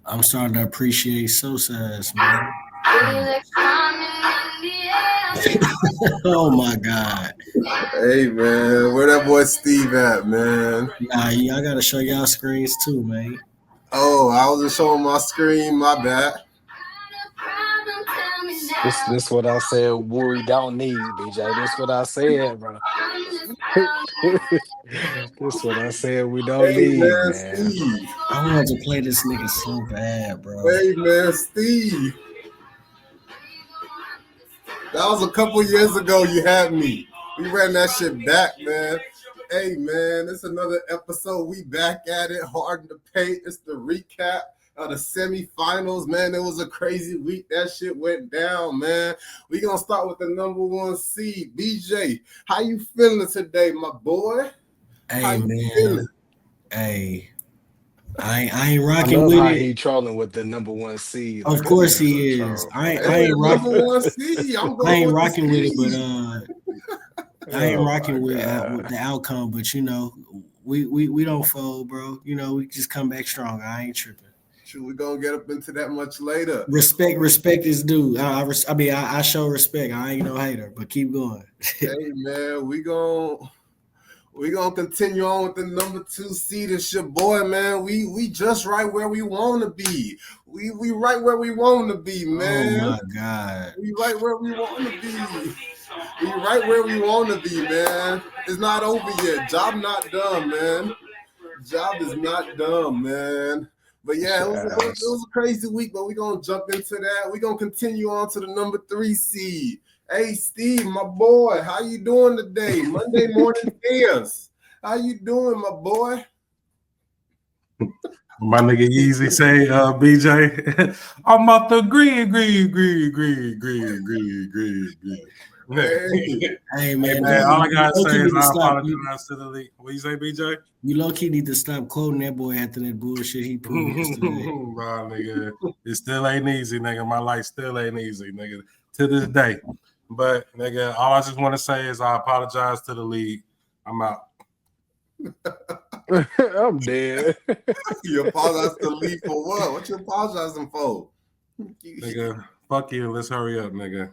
I'm starting to appreciate Sosa's, man. Oh my God. Hey man, where that boy Steve at, man? Nah, I gotta show y'all screens too, man. Oh, I was just showing my screen. My bad. This what I said we don't need, BJ. This what I said, bro. This what I said we don't Hey need, man, man. Steve. I wanted to play this nigga so bad, bro. Hey man, Steve. That was a couple years ago. You had me. We ran that shit back, man. Hey man, it's another episode. We back at it. Hard in the paint. It's the recap of the semifinals, man. It was a crazy week. That shit went down, man. We gonna start with the number one seed, BJ. How you feeling today, my boy? How Hey you feeling? man. Hey. I ain't I rocking love with how it. he trolling with the number one seed. Of Like this course nigga's a he is. troll, bro. I Hey, ain't rock number one seed. I'm I going ain't with the rocking with it, but seed. I ain't Oh my rocking with god. the outcome. But you know, we don't fold, bro. You know, we just come back stronger. I ain't tripping. Shoot, we're gonna get up into that much later. Respect is due. I mean, I show respect. I ain't no hater, but keep going. Hey man, we gonna continue on with the number two seed. It's your boy, man. We just right where we want to be. We right where we want to be, Oh man. my God. We right where we want to be. We right where we want to be, man. It's not over yet. Job not done, man. Job is not done, man. But yeah, it Yes. was a crazy week, but we're gonna jump into that. We're gonna continue on to the number three seed. Hey Steve, my boy, how you doing today? Monday morning fears. How you doing, my boy? My nigga Yeezy say, BJ, I'm about to agree. Hey, Hey Hey man, man, all I you gotta low say key is need to I stop. apologize to the league. What you say, BJ? You low key need to stop quoting that boy after that bullshit he pulled yesterday. Nah, nigga, it still ain't easy, nigga. My life still ain't easy, nigga, to this day. But nigga, all I just want to say is I apologize to the league. I'm out. I'm dead. you apologize to leave for what? What you apologizing for? Nigga, fuck you. Let's hurry up, nigga.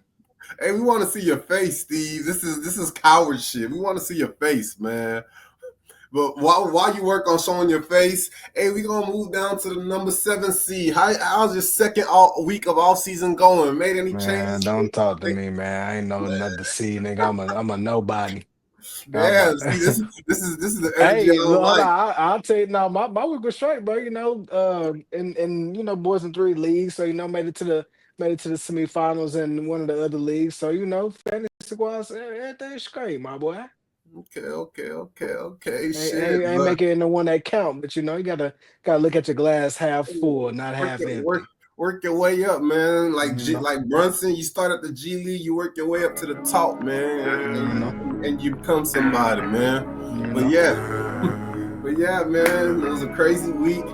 Hey, we want to see your face, Steve. This is coward shit. We want to see your face, man. But while you work on showing your face, hey, we gonna move down to the number seven seed. How's your second week of all season going? Made any Man, changes? don't talk to me, man. I ain't know another C, nigga. I'm a nobody. I'm Yeah, about see, this is the energy I Hey, don't look, hold on. like. I'll tell you now, my week was straight, bro. You know, and you know, boys in three leagues, so you know, made it to the semifinals in one of the other leagues. So you know, fantasy wise, everything's great, my boy. Okay. Shit, Ain't but making it in the one that count, but you know, you gotta look at your glass half full, not work half your work empty. work your way up, man. You know, Like Brunson, you start at the G League, you work your way up to the top, man, you know, and you become somebody, man. you But know. yeah, but yeah, man, it was a crazy week.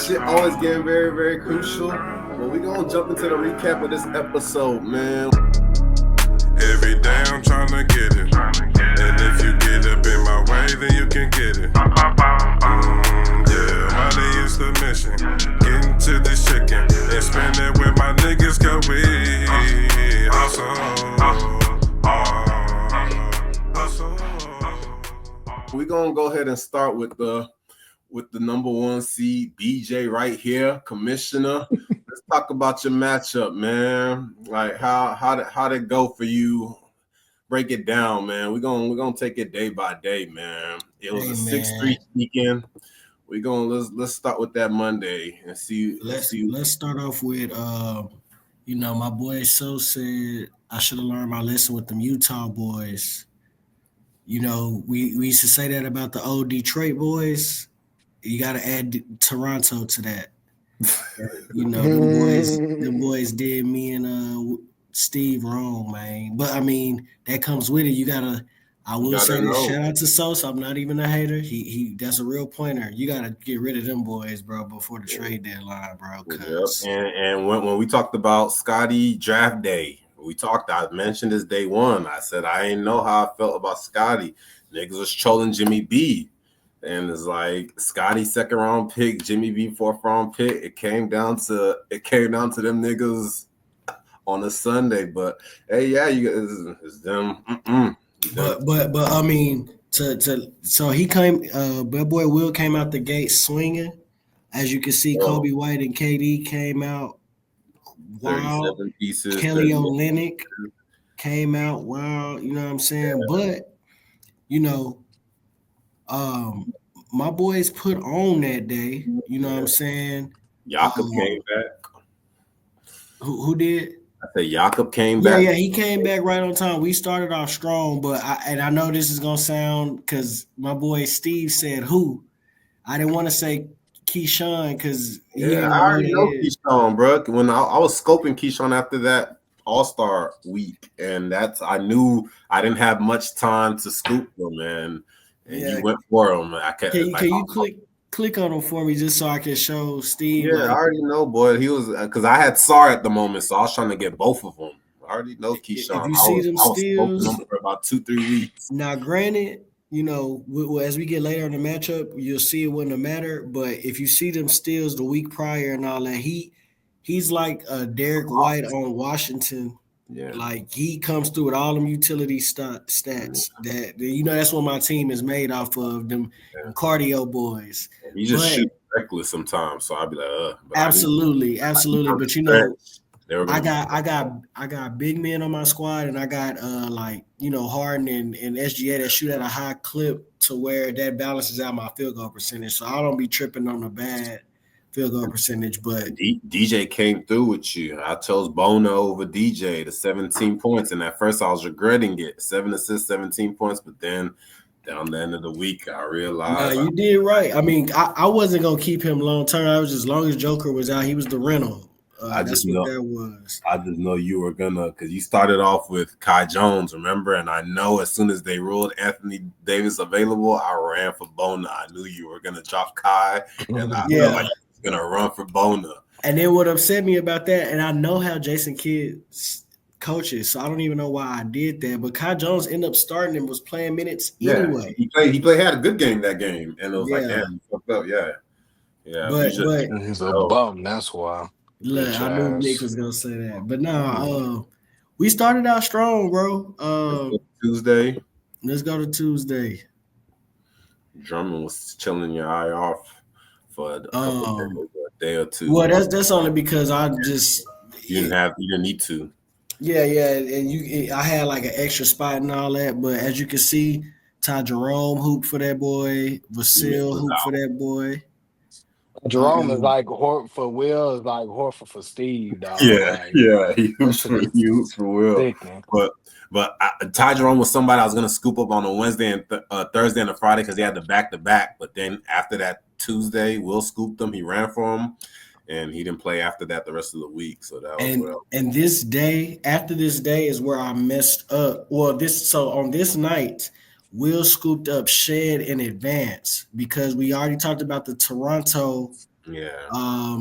Shit always getting very, very crucial. But we gonna jump into the recap of this episode, man. Every day I'm trying to get it. And if you get up in my way, then you can get it. Yeah, money is the mission. Getting to this chicken and spend it with my niggas, cause we hustle. We're gonna go ahead and start with the number one seed, BJ, right here, commissioner. Let's talk about your matchup, man. Like how did it go for you? Break it down, man. We're gonna take it day by day, man. It was Hey a man, 6-3 weekend. We're gonna let's start with that Monday and see let's start off with you know, my boy So said I should have learned my lesson with them Utah boys. You know, we used to say that about the old Detroit boys. You got to add Toronto to that. You know, them boys did me and Steve wrong, man. But I mean, that comes with it. You gotta. I you will gotta say this. know. Shout out to Sosa. I'm not even a hater. He that's a real pointer. You gotta get rid of them boys, bro, before the trade deadline, bro. Yep. Cause And when we talked about Scotty draft day, I mentioned this day one. I said I ain't know how I felt about Scotty. Niggas was trolling Jimmy B. And it's like Scotty 2nd round pick, Jimmy V 4th round pick. It came down to them niggas on a Sunday. But hey, yeah, it's them. But I mean, so he came. That boy Will came out the gate swinging. As you can see, Kobe White and KD came out wild. 37 pieces. Kelly Olynyk came out wild. You know what I'm saying? Yeah. But you know, my boys put on that day. You know what I'm saying? Jakob came back. Who did? I said Jakob came back. Yeah, he came back right on time. We started off strong, but I know this is gonna sound because my boy Steve said who. I didn't want to say Keyshawn because I already know Keyshawn, bro. When I was scoping Keyshawn after that All-Star week, and I knew I didn't have much time to scoop him, and you went for him. Can you click on him for me just so I can show Steve? Yeah, I already know, boy. He was because I had SAR at the moment, so I was trying to get both of them. I already know Keyshawn. If you see them steals, I was for about 2-3 weeks. Now, granted, you know, as we get later in the matchup, you'll see it wouldn't matter. But if you see them steals the week prior and all that, he's like a Derek White on Washington. Yeah, like he comes through with all them utility stats that you know that's what my team is made off of, them cardio boys. He just shoot reckless sometimes, so I'd be like, absolutely. But you know, I got big men on my squad, and I got like you know Harden and SGA that shoot at a high clip to where that balances out my field goal percentage. So I don't be tripping on the bad field goal percentage, but DJ came through with you. I chose Bono over DJ to 17 points, and at first I was regretting it. 7 assists, 17 points, but then down the end of the week I realized you did right. I mean, I wasn't gonna keep him long term. I was just as long as Joker was out, he was the rental. That's what that was. I just know you were gonna because you started off with Kai Jones, remember? And I know as soon as they ruled Anthony Davis available, I ran for Bono. I knew you were gonna drop Kai, and I felt like gonna run for Bona. And then what upset me about that, and I know how Jason Kidd coaches, so I don't even know why I did that. But Kai Jones ended up starting and was playing minutes anyway. He had a good game that game, and it was like, damn, he fucked up, But he's a bum. That's why. Look, I knew Nick was gonna say that, but no, we started out strong, bro. Tuesday. Let's go to Tuesday. Drummond was chilling your eye off for a day or two. Well, that's only because I just you didn't need to. Yeah, and I had like an extra spot and all that, but as you can see, Ty Jerome hooped for that boy, Vasil hooped for that boy. Jerome is like for Will, is like Horford for Steve, dog. He hoops for Will. But Ty Jerome was somebody I was gonna scoop up on a Wednesday and Thursday and a Friday because he had the back-to-back. But then after that Tuesday, Will scooped him. He ran for him, and he didn't play after that the rest of the week. So that was and this day, after this day, is where I messed up. Well, on this night, Will scooped up Shed in advance because we already talked about the Toronto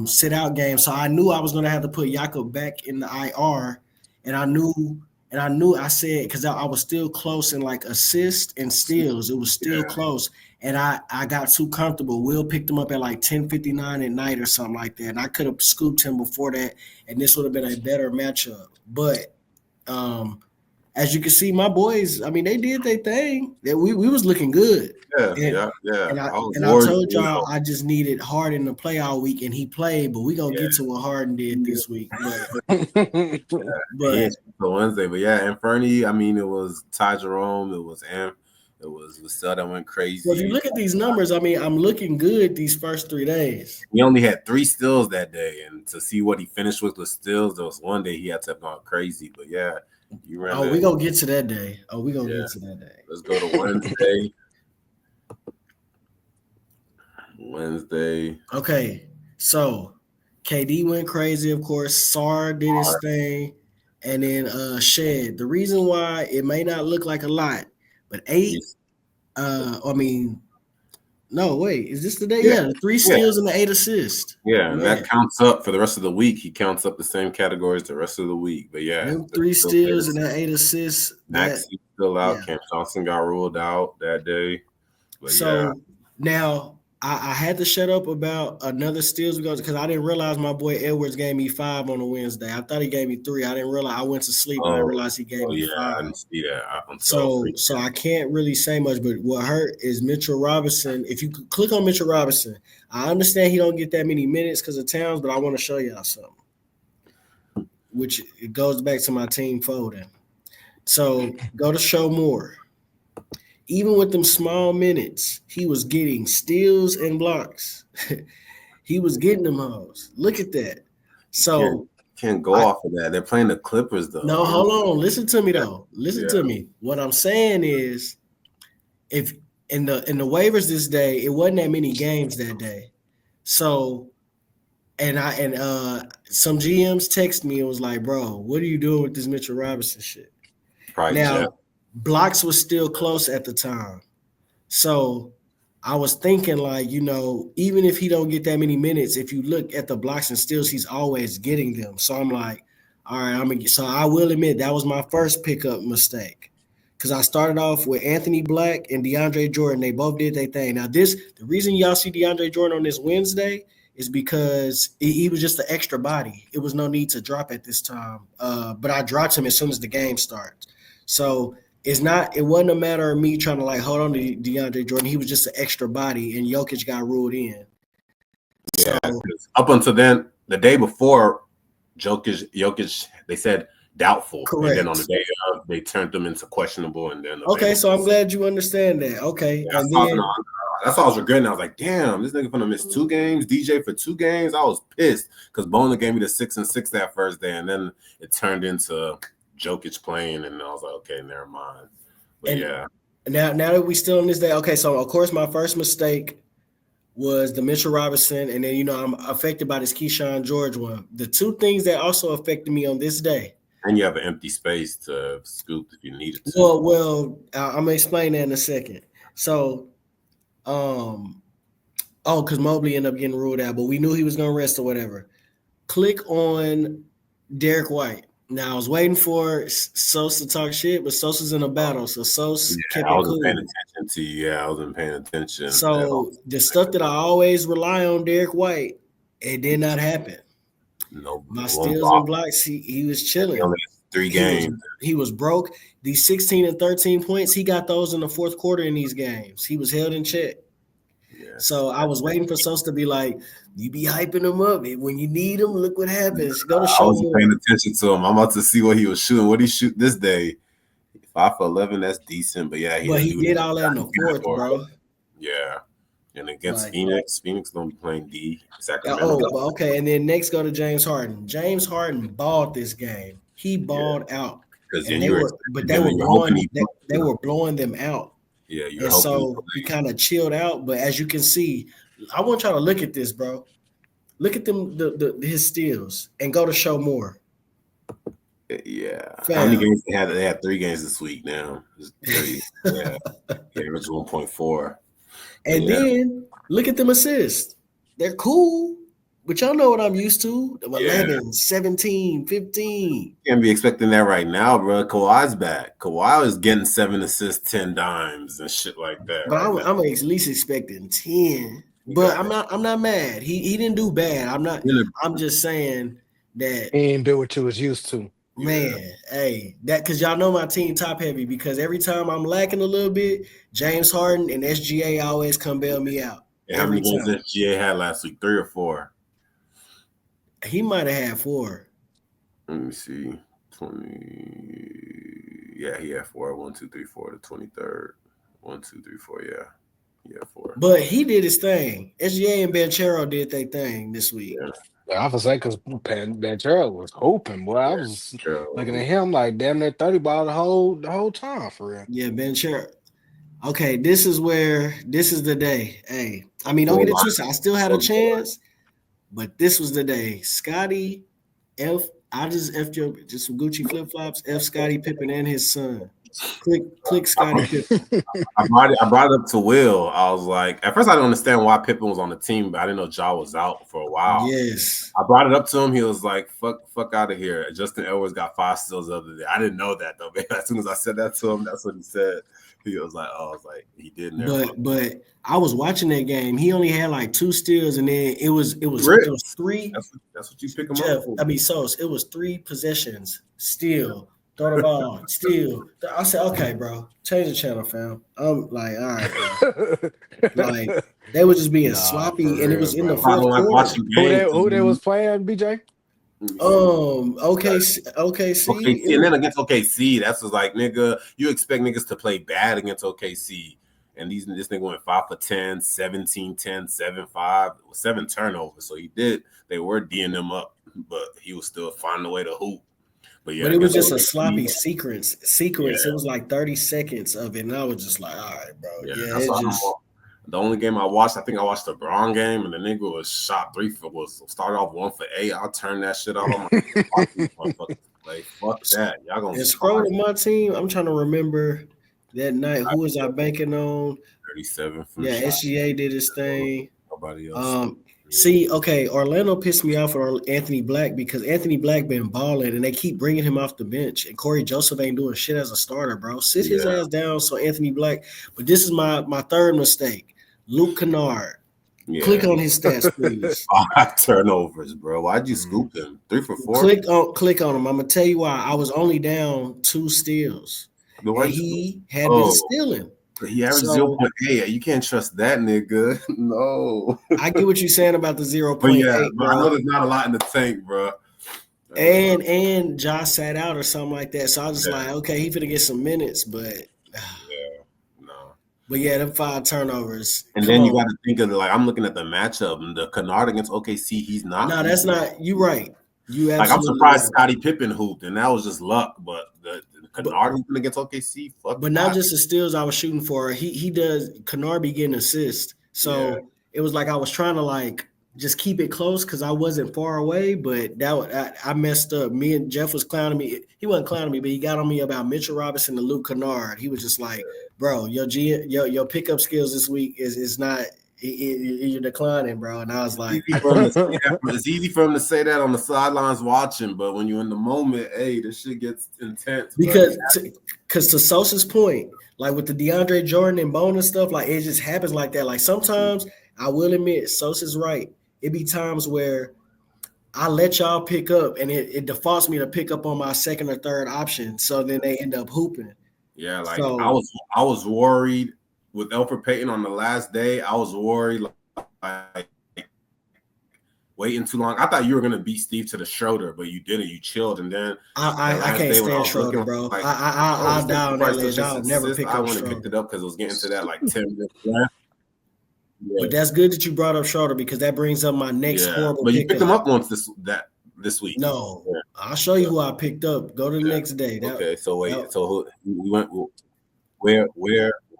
sit out game. So I knew I was gonna have to put Jakob back in the IR, and I knew I said because I was still close in like assists and steals. It was still close. And I got too comfortable. Will picked him up at like 10:59 at night or something like that. And I could have scooped him before that, and this would have been a better matchup. But as you can see, my boys, I mean, they did their thing. We was looking good. And I told y'all I just needed Harden to play all week, and he played. But we're going to get to what Harden did this week. But Wednesday. But and Fernie, I mean, it was Ty Jerome. It was Amp. It was Vassell that went crazy. Well, if you look at these numbers, I mean, I'm looking good these first 3 days. He only had 3 steals that day, and to see what he finished with steals, there was one day he had to have gone crazy. But you ran. Oh, we're gonna get to that day. Get to that day. Let's go to Wednesday. Wednesday. Okay, so KD went crazy, of course. Sar did his thing, and then Shed. The reason why it may not look like a lot, but 8. No, wait. Is this the day? Yeah, 3 steals and the 8 assists. Yeah, and that counts up for the rest of the week. He counts up the same categories the rest of the week. But 3 steals and that 8 assists. Max still out. Cam Johnson got ruled out that day. But Now, I had to shut up about another steals because I didn't realize my boy Edwards gave me 5 on a Wednesday. I thought he gave me 3. I didn't realize. I went to sleep and I Oh, realized he gave me yeah, 5. I didn't see that until So I can't really say much, but what hurt is Mitchell Robinson. If you could click on Mitchell Robinson, I understand he don't get that many minutes because of Towns, but I want to show y'all something, which it goes back to my team folding. So go to show more. Even with them small minutes, he was getting steals and blocks. He was getting them hoes. Look at that. So can't go off of that. They're playing the Clippers though. no, hold on. Listen to me though. Listen Yeah. to me. What I'm saying is, if in the waivers this day, it wasn't that many games that day. So and some GMs text me and was like, bro, what are you doing with this Mitchell Robinson shit? Probably Now, Jeff. blocks was still close at the time. So I was thinking, like, even if he don't get that many minutes, if you look at the blocks and steals, he's always getting them. So I'm like, all right, so I will admit that was my first pickup mistake. Because I started off with Anthony Black and DeAndre Jordan. They both did their thing. Now, the reason y'all see DeAndre Jordan on this Wednesday is because he was just an extra body. It was no need to drop at this time. But I dropped him as soon as the game starts. So it wasn't a matter of me trying to like hold on to DeAndre Jordan. He was just an extra body, and Jokic got ruled in. Yeah, up until then, the day before, Jokic, they said doubtful. Correct. And then on the day of, they turned them into questionable, and then okay. So I'm glad you understand that. Okay, yeah, that's all I was regretting. I was like, damn, this nigga gonna miss 2 games. DJ for 2 games. I was pissed because Bona gave me the 6-6 that first day, and then it turned into Jokic playing, and I was like, okay, never mind. But yeah. Now that we still on this day, okay. So of course, my first mistake was the Mitchell Robinson, and then I'm affected by this Keyshawn George one. The 2 things that also affected me on this day. And you have an empty space to scoop if you needed to. Well, I'm gonna explain that in a second. So, because Mobley ended up getting ruled out, but we knew he was gonna rest or whatever. Click on Derek White. Now I was waiting for Sosa to talk shit, but Sosa's in a battle, so Sosa kept it cool. I wasn't paying attention to you. Yeah, I wasn't paying attention. So the stuff that I always rely on Derek White, it did not happen. No, my steals and blocks, he was chilling. He only had 3 games. He was broke. These 16 and 13 points, he got those in the fourth quarter in these games. He was held in check. Yes. So I was waiting for Sosa to be like, you be hyping him up. When you need him, look what happens. Go to show. I wasn't paying attention to him. I'm about to see what he was shooting. What did he shoot this day? 5 for 11, that's decent. But yeah, he did all that in the fourth, bro. Yeah. And against Phoenix don't be playing D. Sacramento. Okay. And then next go to James Harden. James Harden balled this game. He balled out. And they were blowing them out. Yeah, and so he kind of chilled out. But as you can see, I want y'all to look at this, bro. Look at them, his steals, and go to show more. Yeah. How many games they had? They had 3 games this week now. Yeah. Average 1.4. And then look at them assists. They're cool, but y'all know what I'm used to. 11, 17, 15. You can't be expecting that right now, bro. Kawhi's back. Kawhi is getting 7 assists, 10 dimes, and shit like that. But I'm at least expecting 10. But I'm not mad. He didn't do bad. I'm just saying that he didn't do what you was used to. Man, hey, that because y'all know my team top heavy because every time I'm lacking a little bit, James Harden and SGA always come bail me out. And how many games SGA had last week? 3 or 4? He might have had 4. Let me see. 20. Yeah, he had 4. 1, 2, 3, 4. The 23rd. 1, 2, 3, 4. Yeah. Yeah, 4. But he did his thing. SGA and Banchero did their thing this week. Yeah. I was like, because Banchero was hoping, boy. I was looking at him like damn near 30 ball the whole time for real. Yeah, Banchero. Okay, this is the day. Hey, I mean, don't get it twisted. I still had a chance, but this was the day. Scotty I just F'd just some Gucci flip flops. F Scotty Pippen and his son. Click Scotty Pippen. I brought it up to Will. I was like, at first I didn't understand why Pippen was on the team, but I didn't know Ja was out for a while. Yes. I brought it up to him. He was like, fuck out of here. Justin Edwards got 5 steals the other day. I didn't know that though, man. As soon as I said that to him, that's what he said. He was like, oh, I was like, he did never. But I was watching that game. He only had like 2 steals, and then it was Rips. 3. That's what you pick him Jeff, up for. I mean, so it was 3 possessions. Steal, throw the ball, steal. I said, okay, bro, change the channel, fam. I'm like, all right, bro. Like they were just being Nah, sloppy, for and it real, was in bro. the I don't fourth like quarter. watching games. Who they was playing, BJ? OKC. OKC, and then against OKC, that's just like, nigga, you expect niggas to play bad against OKC. And this nigga went 5 for 10, 17, 10, 7, 5, 7 turnovers. So they were D'ing them up, but he was still finding a way to hoop. But yeah, But it was just a OKC, sloppy sequence. Yeah. It was like 30 seconds of it, and I was just like, all right, bro. Yeah, that's it why just. The only game I watched, I think I watched the Braun game, and the nigga was shot 3 for started off 1 for 8. I'll turn that shit out on my play. Fuck that. Y'all gonna scroll to my team. I'm trying to remember that night. Who was I banking on? 37 from SGA did his thing. Nobody else. See, okay, Orlando pissed me off with Anthony Black because Anthony Black been balling and they keep bringing him off the bench. And Corey Joseph ain't doing shit as a starter, bro. Sit his ass down so Anthony Black. But this is my third mistake. Luke Kennard. Yeah. Click on his stats, please. 5 turnovers, bro. Why'd you scoop him? 3 for 4? Click on him. I'm gonna tell you why. I was only down 2 steals. And he had been stealing. He averaged 0.8. You can't trust that nigga. No. I get what you're saying about the 0.8. But yeah, bro. I know there's not a lot in the tank, bro. And Josh sat out or something like that. So I was just like, okay, he finna get some minutes, but But yeah, them 5 turnovers. And then you got to think of I'm looking at the matchup and the Kennard against OKC. He's not. No, that's not. You right. You I'm surprised Scottie Pippen hooped, and that was just luck. But the Kennard hooping against OKC, fuck. But not just the steals I was shooting for. He does. Kennard be getting assists. So it was like I was trying to just keep it close because I wasn't far away. But I messed up. Me and Jeff was clowning me. He wasn't clowning me, but he got on me about Mitchell Robinson and Luke Kennard. He was just like, bro, your pickup skills this week is not. You're declining, bro. And I was like, it's easy for him to say that on the sidelines watching, but when you're in the moment, hey, this shit gets intense. Because to Sosa's point, like with the DeAndre Jordan and Bone and stuff, like it just happens like that. Like sometimes I will admit, Sosa's right. It be times where I let y'all pick up, and it defaults me to pick up on my second or third option. So then they end up hooping. Yeah, I was worried. With Elfrid Payton on the last day, I was worried, like waiting too long. I thought you were gonna beat Steve to the Schroeder, but you didn't. You chilled, and then I can't stand Schroeder, bro. I'll down that list. I'll never pick up Schroeder. I went and picked it up because it was getting to that 10 minutes left. Yeah. But that's good that you brought up Schroeder because that brings up my next horrible. But you picked him up once this week. No, I'll show you who I picked up. Go to the next day. So wait. So we went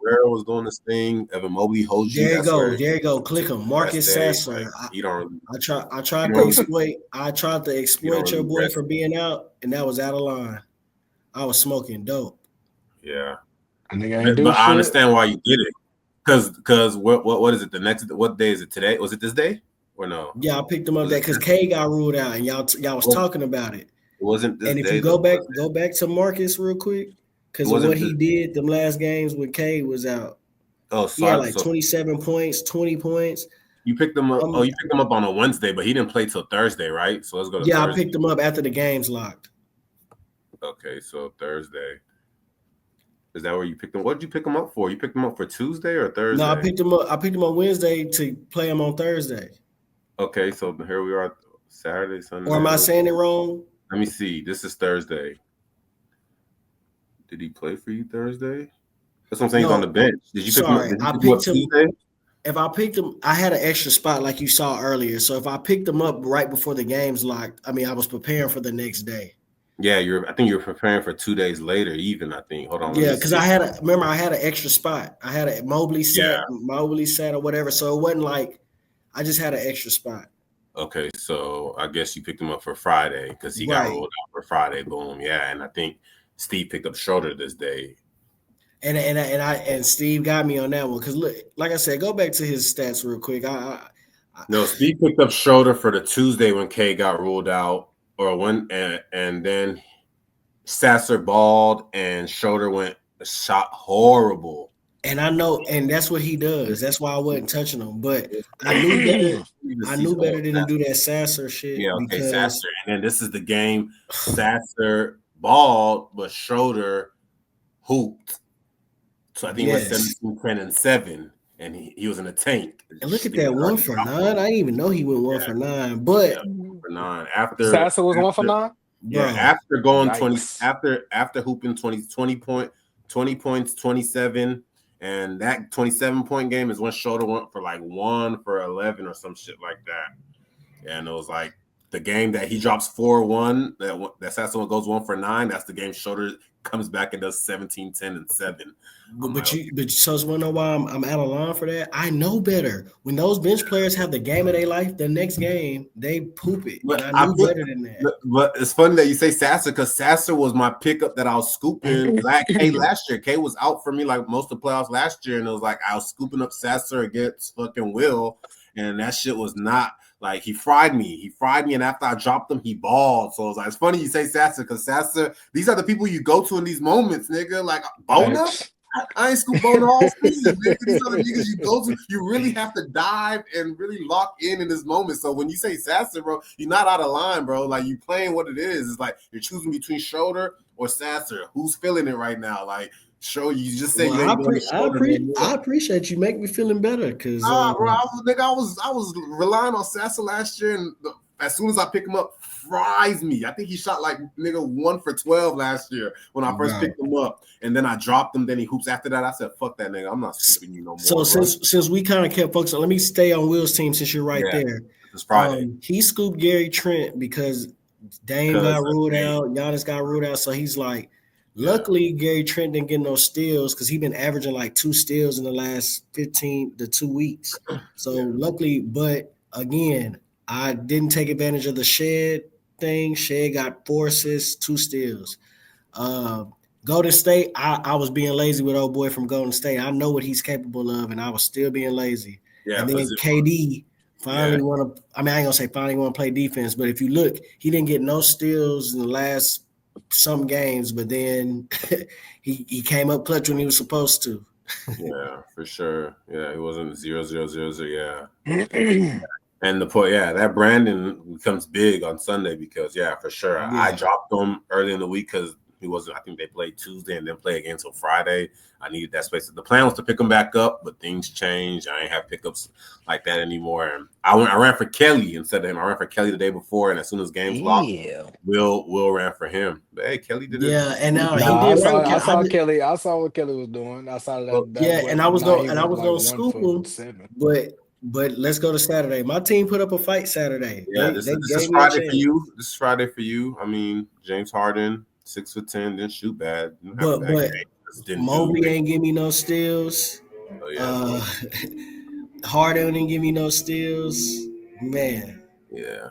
where was doing this thing? Evan Mobley holds you. There you go. Click him. Marcus Sasser. I tried to exploit your boy for being out, and that was out of line. I was smoking dope. Yeah. But I understand why you did it. Because what is it? What day is it today? Was it this day or no? Yeah, I picked him up that because K got ruled out, and y'all was talking about it. It wasn't this and if day, you go back to Marcus real quick. Because what he did them last games when K was out. Oh, sorry. He had 27 points, 20 points. You picked him up. You picked him up on a Wednesday, but he didn't play till Thursday, right? So let's go to Thursday. I picked him up after the game's locked. Okay, so Thursday. Is that where you picked him? What did you pick him up for? You picked him up for Tuesday or Thursday? No, I picked him up Wednesday to play him on Thursday. Okay, so here we are, Saturday, Sunday. Or am I saying it wrong? Let me see. This is Thursday. Did he play for you Thursday? That's what I'm saying. He's on the bench. Did you pick him up Tuesday? If I picked him, I had an extra spot like you saw earlier. So if I picked him up right before the game's locked, I was preparing for the next day. Yeah, I think you're preparing for 2 days later, even, I think. Hold on. Yeah, because I had an extra spot. I had a Mobley sat or whatever. So it wasn't like I just had an extra spot. Okay, so I guess you picked him up for Friday because he got rolled out for Friday. Boom. Yeah, and I think Steve picked up Schroeder this day. And Steve got me on that one because look, like I said, go back to his stats real quick. No, Steve picked up Schroeder for the Tuesday when K got ruled out, or when and then Sasser balled and Schroeder went shot horrible. And I know, and that's what he does. That's why I wasn't touching him. But I knew better. I knew better than to do that Sasser shit. Yeah, okay, because Sasser. And then this is the game. Sasser balled, but Schroeder hooped. So I think it was 17, 10, and 7. And he was in a tank. And look at that 1 for 9. I didn't even know he went 1 for 9. But 1 for 9. After Sasser was 1 for 9. Yeah, bro, after going Yikes. 20 after hooping 20 points, 27, and that 27-point game is when Schroeder went for like 1 for 11 or some shit like that. And it was like the game that he drops 4-1, that Sasser goes 1 for 9. That's the game Schroeder comes back and does 17, 10, and 7. but so you want to know why I'm out of line for that? I know better. When those bench players have the game of their life, the next game they poop it. But And I knew better than that. But it's funny that you say Sasser because Sasser was my pickup that I was scooping K last year. K was out for me like most of the playoffs last year, and it was like I was scooping up Sasser against fucking Will, and that shit was not like he fried me. And after I dropped him, he balled. So it's funny you say Sasser because Sasser, these are the people you go to in these moments, nigga. Like Bona. I ain't scoop Bona all season, nigga. These are the niggas you go to. You really have to dive and really lock in this moment. So when you say Sasser, bro, you're not out of line, bro. Like you playing what it is. It's like you're choosing between Schroeder or Sasser. Who's feeling it right now? Like show you just say I appreciate you make me feeling better because bro, I was relying on Sasser last year, and as soon as I pick him up, fries me. I think he shot like nigga 1 for 12 last year when I first picked him up, and then I dropped him. Then he hoops after that. I said, "Fuck that nigga, I'm not scooping you no more." So since we kind of kept focusing, let me stay on Will's team since you're right there. It's Friday. He scooped Gary Trent because Dame got ruled out, Giannis got ruled out, so he's like. Luckily, Gary Trent didn't get no steals because he's been averaging like 2 steals in the last 15 to 2 weeks. So luckily, but again, I didn't take advantage of the Shed thing. Shed got 4 assists, 2 steals. Golden State, I was being lazy with old boy from Golden State. I know what he's capable of, and I was still being lazy. Yeah, and then KD finally want to. I mean, I ain't gonna say finally want to play defense, but if you look, he didn't get no steals in the last some games, but then he came up clutch when he was supposed to. Yeah, for sure. Yeah, it wasn't 0-0-0-0. Yeah. And the point, that Brandon becomes big on Sunday because, for sure. Yeah. I dropped him early in the week because he wasn't. I think they played Tuesday and then play again until Friday. I needed that space. The plan was to pick him back up, but things changed. I ain't have pickups like that anymore. And I ran for Kelly instead of him. I ran for Kelly the day before, and as soon as games locked, Will ran for him. But hey, Kelly did it. Yeah, and now he did. I saw Kelly. I saw what Kelly was doing. I saw that. And I was going to scoop him, but let's go to Saturday. My team put up a fight Saturday. Yeah, this is Friday for you. This is Friday for you. I mean, James Harden, 6 for 10, didn't shoot bad. But Mobley ain't give me no steals. Harden didn't give me no steals. Man. Yeah.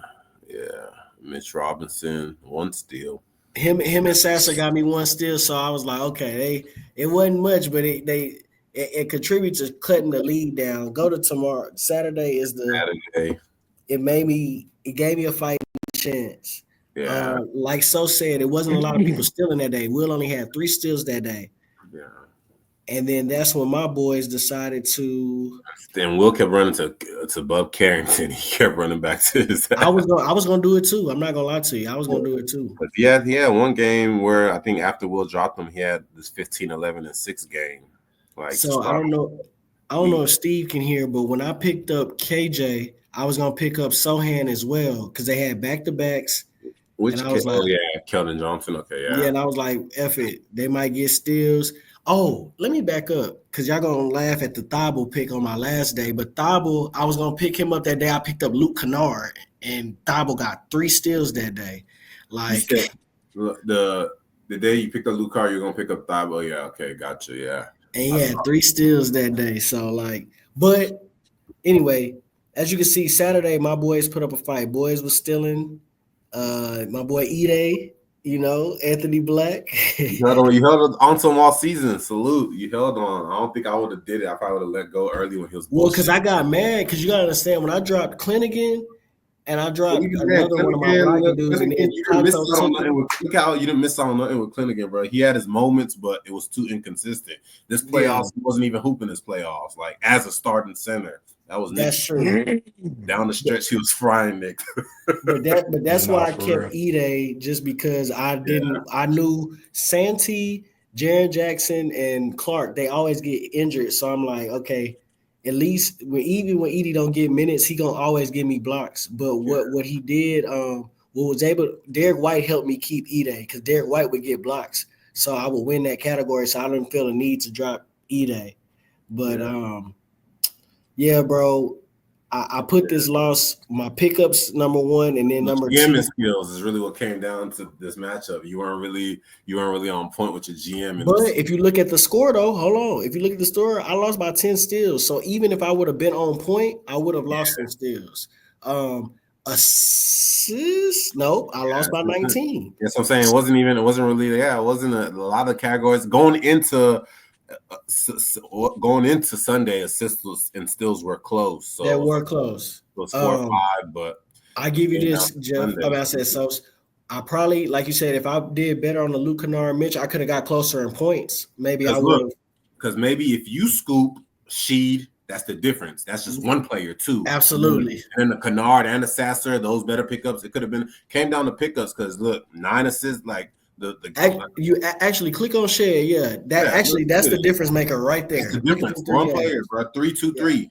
Mitch Robinson, 1 steal. Him and Sasser got me 1 steal, so I was like, okay, it wasn't much, but it contributes to cutting the lead down. Go to tomorrow. Saturday is Saturday. It gave me a fighting chance. Yeah. Like So said, it wasn't a lot of people stealing that day. Will only had 3 steals that day. Yeah. And then that's when my boys decided to. Then Will kept running to Bub Carrington. He kept running back to his. I was gonna do it too. I'm not gonna lie to you. I was gonna do it too. But he had one game where I think after Will dropped him, he had this 15, 11, and 6 game. So I don't know if Steve can hear, but when I picked up KJ, I was gonna pick up Sohan as well because they had back-to-backs. Which Keldon Johnson. Okay, yeah. Yeah, and I was like, F it. They might get steals. Oh, let me back up because y'all gonna laugh at the Thibault pick on my last day. But Thibault, I was gonna pick him up that day. I picked up Luke Kennard, and Thibault got 3 steals that day. Like the day you picked up Luke Kennard, you're gonna pick up Thibault. Yeah, okay, gotcha. Yeah. And he had 3 steals that day. So but anyway, as you can see, Saturday my boys put up a fight. Boys was stealing. My boy Ide, Anthony Black. You held on to him all season. Salute. You held on. I don't think I would have did it. I probably would have let go early when he was. Well, because I got mad. Because you gotta understand, when I dropped Clinigan, and I But dropped even then, another one of my Clingan, blocking look, dudes, and Clingan, then you didn't miss Tonto out on took nothing him. with. Look how you didn't miss out on nothing with Clingan, bro. He had his moments, but it was too inconsistent. This playoffs, he wasn't even hooping his playoffs. Like as a starting center, that was Nick. That's true. Down the stretch, he was frying Nick. But that's Nah, why I for kept real. Ide, just because I knew Santee, Jaren Jackson, and Clark, they always get injured. So I'm like, okay, at least even when Edie don't get minutes, he gonna always give me blocks. But what he did, what was able, Derek White helped me keep Ide because Derek White would get blocks. So I would win that category. So I didn't feel the need to drop Ide. But yeah, bro. I put this loss, my pickups number one, and then number two. GM skills is really what came down to this matchup. You weren't really on point with your GM. But if you look at the score, though, hold on. If you look at the score, I lost by 10 steals. So even if I would have been on point, I would have lost some steals. Assists, nope, I lost by 19. That's what I'm saying. It wasn't really. Yeah, it wasn't a lot of categories going into Sunday. Assists and steals were close. So That were close. it was 4 or 5, but I give you this, Jeff. Sunday. I said so. I probably, like you said, if I did better on the Luke Kennard Mitch, I could have got closer in points. Maybe I would have. Because maybe if you scoop Sheed, that's the difference. That's just one player too. Absolutely. And the Kennard and the Sasser, those better pickups. It could have came down to pickups because look, 9 assists, like you actually click on share. Yeah, that's the difference maker right there. That's the difference. One player, bro. 3-2-3.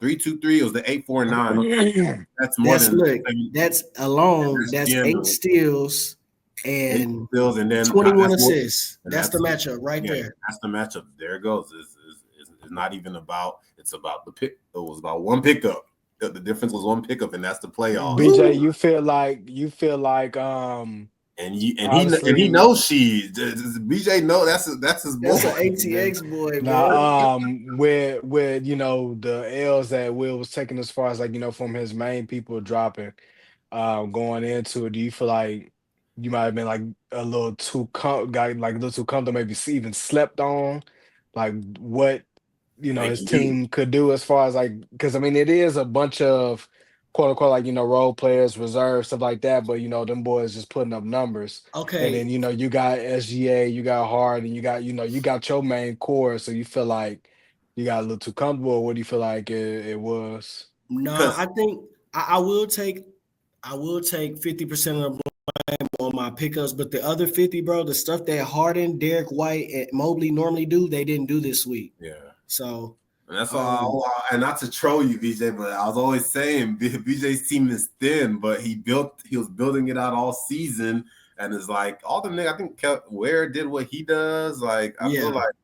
3-2-3. It was the 8-4-9. That's more than that's alone. That's 8 steals and then 21 assists. That's the matchup right there. That's the matchup. There it goes. It's not even about. It's about the pick. It was about one pickup. The difference was one pickup, and that's the playoffs. BJ, you feel like And he knows BJ know that's his boy. That's an ATX boy, bro. With the L's that Will was taking as far as from his main people dropping, going into it, do you feel like you might have been like a little too comfortable, maybe even slept on, like what his team could do as far as because it is a bunch of quote unquote role players, reserve stuff like that, but them boys just putting up numbers. Okay. And then you got SGA, you got Hard, and you got your main core. So you feel like you got a little too comfortable. Or what do you feel like it was? No, I think I will take 50% of the blame on my pickups, but the other 50, bro, the stuff that Harden, Derek White, and Mobley normally do, they didn't do this week. Yeah. So. And that's all. And not to troll you, BJ, but I was always saying BJ's team is thin, but he was building it out all season, and it's like all the niggas. I think Ware did what he does. Like I feel like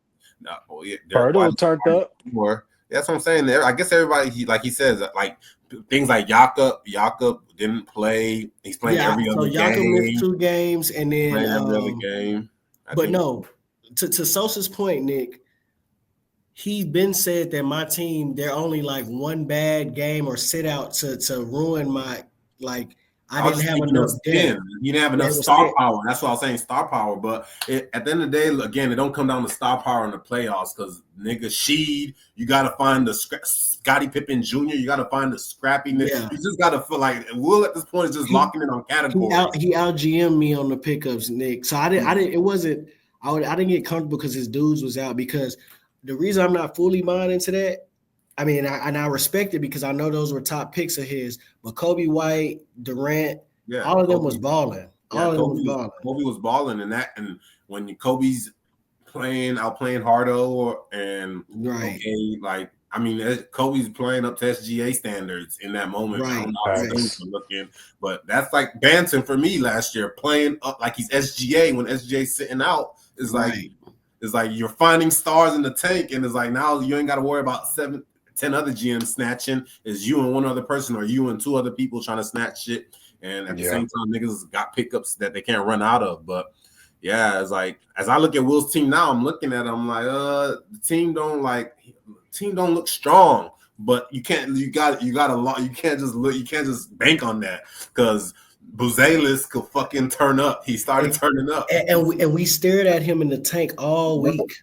Birdo turned up. More. That's what I'm saying. There, I guess everybody he says like things like Jakob didn't play. He's playing every other game. So Jakob missed 2 games, and then every other game. To Sosa's point, Nick. He's been said that my team, they're only like one bad game or sit out to ruin my I didn't have enough depth. You didn't have enough star power. That's what I was saying, star power. But at the end of the day, again, it don't come down to star power in the playoffs because nigga Sheed, you gotta find the Scottie Pippen Jr. You gotta find the scrappiness. Yeah. You just gotta feel like Will at this point is just locking in on categories. He out GM'd me on the pickups, Nick. So I didn't get comfortable because his dudes was out because. The reason I'm not fully buying into that, I respect it because I know those were top picks of his. But Kobe White, Durant, all of them was balling. All of them was balling. Kobe was balling, and when Kobe's outplaying Hardo, Kobe's playing up to SGA standards in that moment. Right. I don't know how things are looking, but that's like Banton for me last year, playing up like he's SGA when SGA's sitting out is like. Right. It's like you're finding stars in the tank, and it's like now you ain't got to worry about 7-10 other GMs snatching. It's you and one other person, or you and 2 other people trying to snatch shit. And at the same time, niggas got pickups that they can't run out of. But yeah, it's like as I look at Will's team now, I'm looking at him like, the team don't look strong. But you got a lot. You can't just bank on that because. Buzelis could fucking turn up. He started turning up, and we stared at him in the tank all week.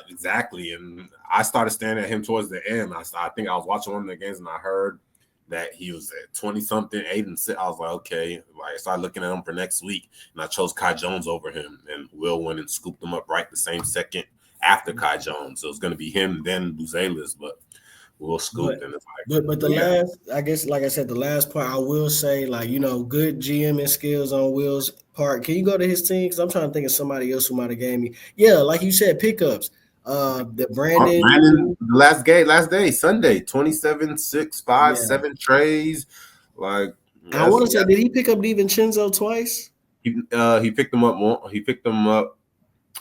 Exactly. And I started staring at him towards the end. I think I was watching one of the games and I heard that he was at 20-something, 8-6. I was like, okay. Like, I started looking at him for next week, and I chose Kai Jones over him, and Will went and scooped him up right the same second after Kai Jones. So it's going to be him, then Buzelis, but Will scooped, and it's like, but the last, I guess, like I said, the last part, I will say, like, good GMing skills on Will's part. Can you go to his team? Because I'm trying to think of somebody else who might have gave me. Yeah, like you said, pickups. The Brandon, last day, Sunday, 27, 6, 5, 7 trays. Like, I want to say, did he pick up DiVincenzo twice? He picked them up more. He picked them up.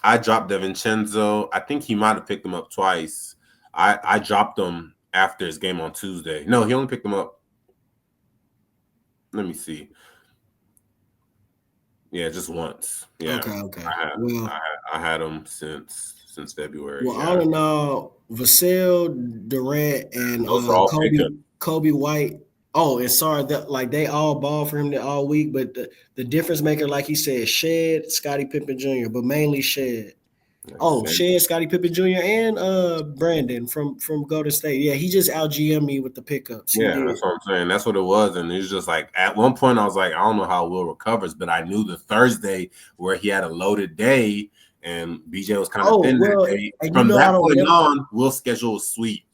I dropped DiVincenzo. I think he might have picked them up twice. I dropped them after his game on Tuesday. No, he only picked them up. Let me see. Yeah, just once. Yeah. Okay. I had him since February. Well, all in all, Vassell, Durant, and Kobe White. Oh, and sorry that like they all ball for him all week, but the difference maker, like he said, Shed, Scottie Pippen Jr., but mainly Shed. Shed, Scottie Pippen Jr., and Brandon from Golden State. Yeah, he just out GM me with the pickups. Yeah, that's what I'm saying. That's what it was. And it's just like at one point I was like, I don't know how Will recovers, but I knew the Thursday where he had a loaded day and BJ was kind of thin that day. From that point on, Will's schedule was sweet.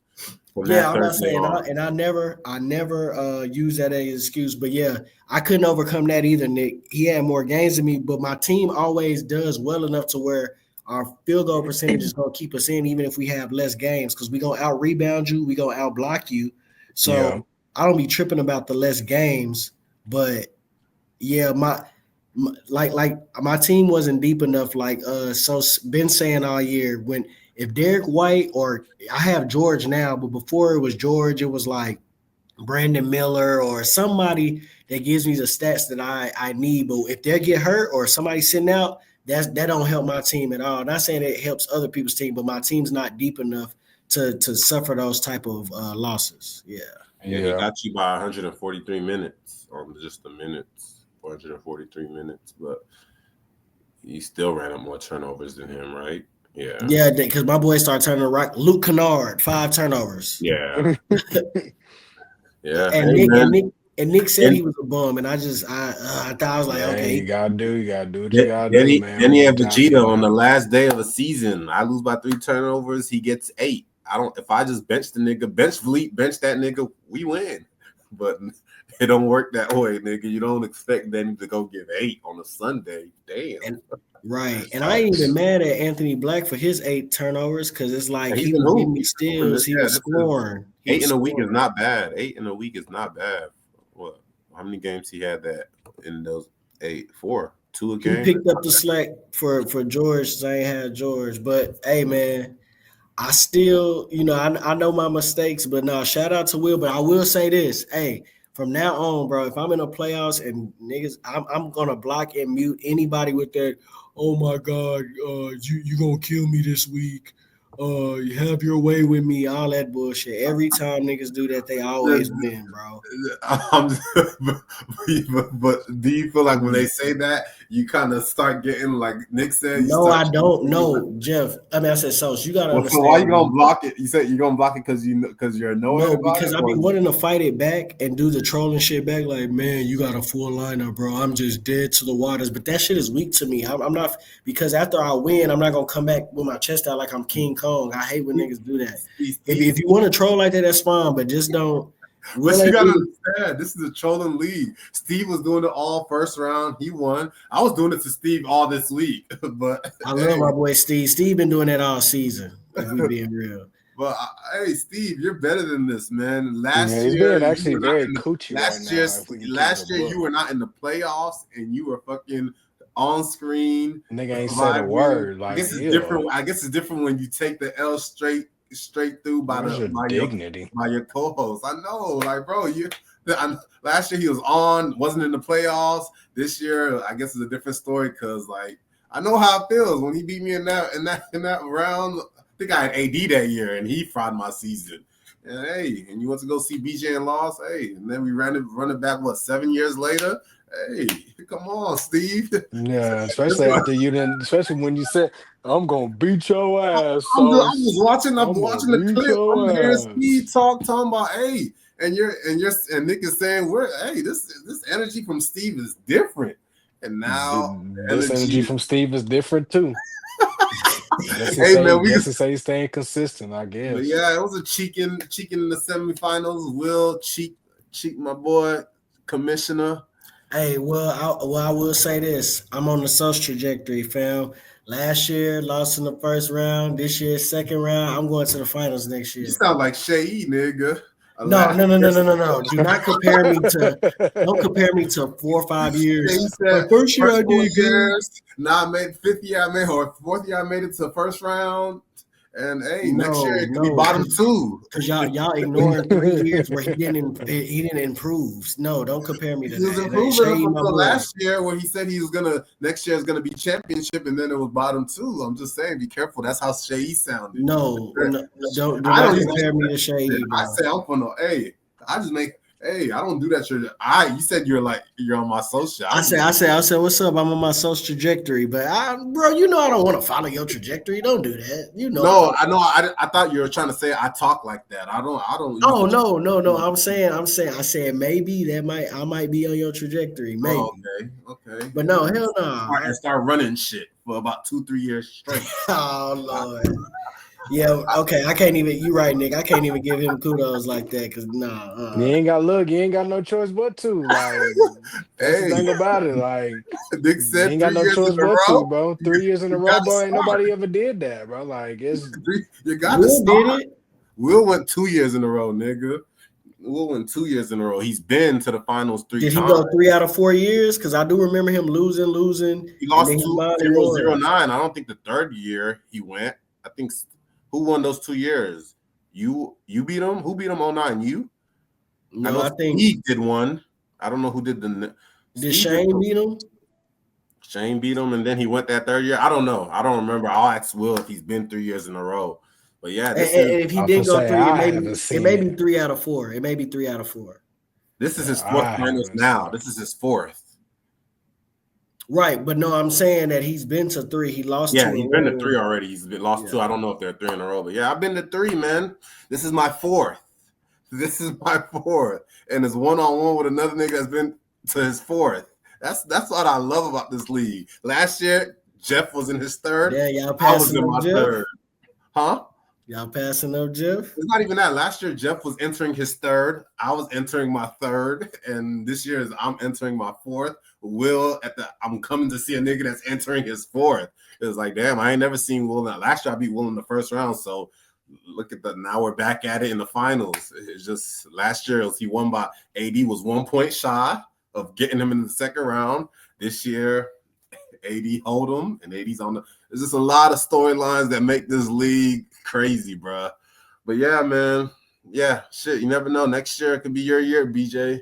Yeah, I'm not saying, and I never use that as an excuse, but yeah, I couldn't overcome that either, Nick. He had more games than me, but my team always does well enough to where our field goal percentage is going to keep us in, even if we have less games, because we're going to out rebound you, we're going to out block you. So I don't be tripping about the less games, but yeah, my team wasn't deep enough. Like so been saying all year, if Derek White, or I have George now, but before it was George, it was like Brandon Miller or somebody that gives me the stats that I need. But if they get hurt or somebody sitting out, that don't help my team at all. Not saying it helps other people's team, but my team's not deep enough to suffer those type of losses. Yeah, he got you by 143 minutes on just the minutes, 443 minutes, but he still ran up more turnovers than him, right? Yeah, because my boy started turning right. Luke Kennard, 5 turnovers. Yeah, yeah. And Nick said he was a bum, and I thought I was like, okay, you gotta do what you gotta do, man. Then he had Vegeta on the last day of the season. I lose by 3 turnovers. He gets 8. If I just bench the nigga, bench Vliet, bench that nigga, we win. But it don't work that way, nigga. You don't expect them to go get 8 on a Sunday. Damn. Right, and I ain't even mad at Anthony Black for his 8 turnovers because it's like he was giving me steals, he was scoring. 8 in a week is not bad. 8 in a week is not bad. What? How many games he had that in those 8? 4, 2 a game. He picked up the slack for George. So I ain't had George, but hey, man, I still, I know my mistakes, but no, shout out to Will. But I will say this, hey. From now on, bro, if I'm in the playoffs and niggas, I'm gonna block and mute anybody with that. Oh my God, you gonna kill me this week? You have your way with me, all that bullshit. Every time niggas do that, they always win, bro. But do you feel like when they say that, you kind of start getting like Nick said? No, I don't know, Jeff. I said, so you gotta understand. So why you gonna block it? You said you're gonna block it because you're annoyed. No, because I've been wanting to fight it back and do the trolling shit back. Like, man, you got a full lineup, bro. I'm just dead to the waters. But that shit is weak to me. I'm not, because after I win, I'm not gonna come back with my chest out like I'm King Kong. I hate when niggas do that. If you want to troll like that, that's fine, but just don't. But you gotta understand, this is a trolling league. Steve was doing it all first round. He won. I was doing it to Steve all this week. But I love my boy Steve. Steve been doing that all season. If we being real. But hey, Steve, you're better than this, man. Last year, actually very coochie. Last year, you were not in the playoffs, and you were fucking on screen. Nigga ain't said a word. Like, I guess it's different. I guess it's different when you take the L straight through by your co-host. I know, like, bro, last year he was on, wasn't in the playoffs. This year, I guess it's a different story because, like, I know how it feels when he beat me in that round. I think I had AD that year, and he fried my season. And hey, and you want to go see BJ and lost? Hey, and then we run it back. 7 years later? Hey, come on, Steve. Yeah, especially after you didn't. Especially when you said, "I'm gonna beat your ass." I'm watching the clip. I'm hearing Steve talking about, hey, and Nick is saying this energy from Steve is different, and now This energy from Steve is different too. Hey man, Just to say he's staying consistent, I guess. But yeah, it was a cheeking in the semifinals. Will cheek my boy commissioner. Hey, I will say this. I'm on the social trajectory, fam. Last year, lost in the first round. This year, second round. I'm going to the finals next year. You sound like Shea, nigga. No. Do not compare me to. Don't compare me to 4 or 5 years. Said, first year I did good. Nah, I made fifth year. I made or fourth year. I made it to the first round. And hey, next year it could be bottom 2. Because y'all ignoring 3 years where he didn't improve. No, don't compare me to he was that. improving from the last year where he said he was gonna next year is gonna be championship, and then it was bottom 2. I'm just saying, be careful. That's how Shea sounded. No, don't compare me to Shea. I say I'm from the I just make. Hey, I don't do that. You said you're on my social. I said, what's up? I'm on my social trajectory, but bro, I don't want to follow your trajectory. Don't do that. No, I know. I thought you were trying to say I talk like that. I don't. Oh no. I said maybe I might be on your trajectory. Maybe. Oh, okay. But no, hell no. And start running shit for about 2-3 years straight. Oh Lord. Yeah, okay. I can't even. You're right, Nick. I can't even give him kudos like that because You ain't got no choice but to. Like, that's the thing about it. Like, Nick said, you ain't got no choice but to, bro. 3 years in a row, bro. Ain't nobody ever did that, bro. Like, you got to start. Will went 2 years in a row, nigga. Will went 2 years in a row. He's been to the finals 3 times. Did he go 3 out of 4 years? Because I do remember him losing. He lost 0-0-9. I don't think the third year he went. I think. Who won those 2 years? You beat him? Who beat him 09? You? No, I think he did one. I don't know who did the. Did Shane beat him? Shane beat him, and then he went that third year. I don't know. I don't remember. I'll ask Will if he's been 3 years in a row. But yeah, if he did go 3, it may be 3 out of 4. It may be 3 out of 4. This is his fourth finals now. This is his fourth. Right, but no, I'm saying that he's been to 3. He lost 2. Yeah, he's been to 3 already. He's been lost 2. I don't know if they're 3 in a row, but yeah, I've been to 3, man. This is my 4th. And it's one-on-one with another nigga that's been to his 4th. That's what I love about this league. Last year, Jeff was in his 3rd. Yeah, y'all passing up Jeff. 3rd. Huh? Y'all passing up Jeff? It's not even that. Last year, Jeff was entering his 3rd. I was entering my 3rd, and this year I'm entering my 4th. I'm coming to see a nigga that's entering his 4th. It was like, damn, I ain't never seen Will. Last year I beat Will in the first round, so look at now we're back at it in the finals. It's just last year he won by AD was 1 point shy of getting him in the second round. This year, AD hold him, and AD's on the. There's just a lot of storylines that make this league crazy, bro. But yeah, man, yeah, shit. You never know. Next year it could be your year, BJ.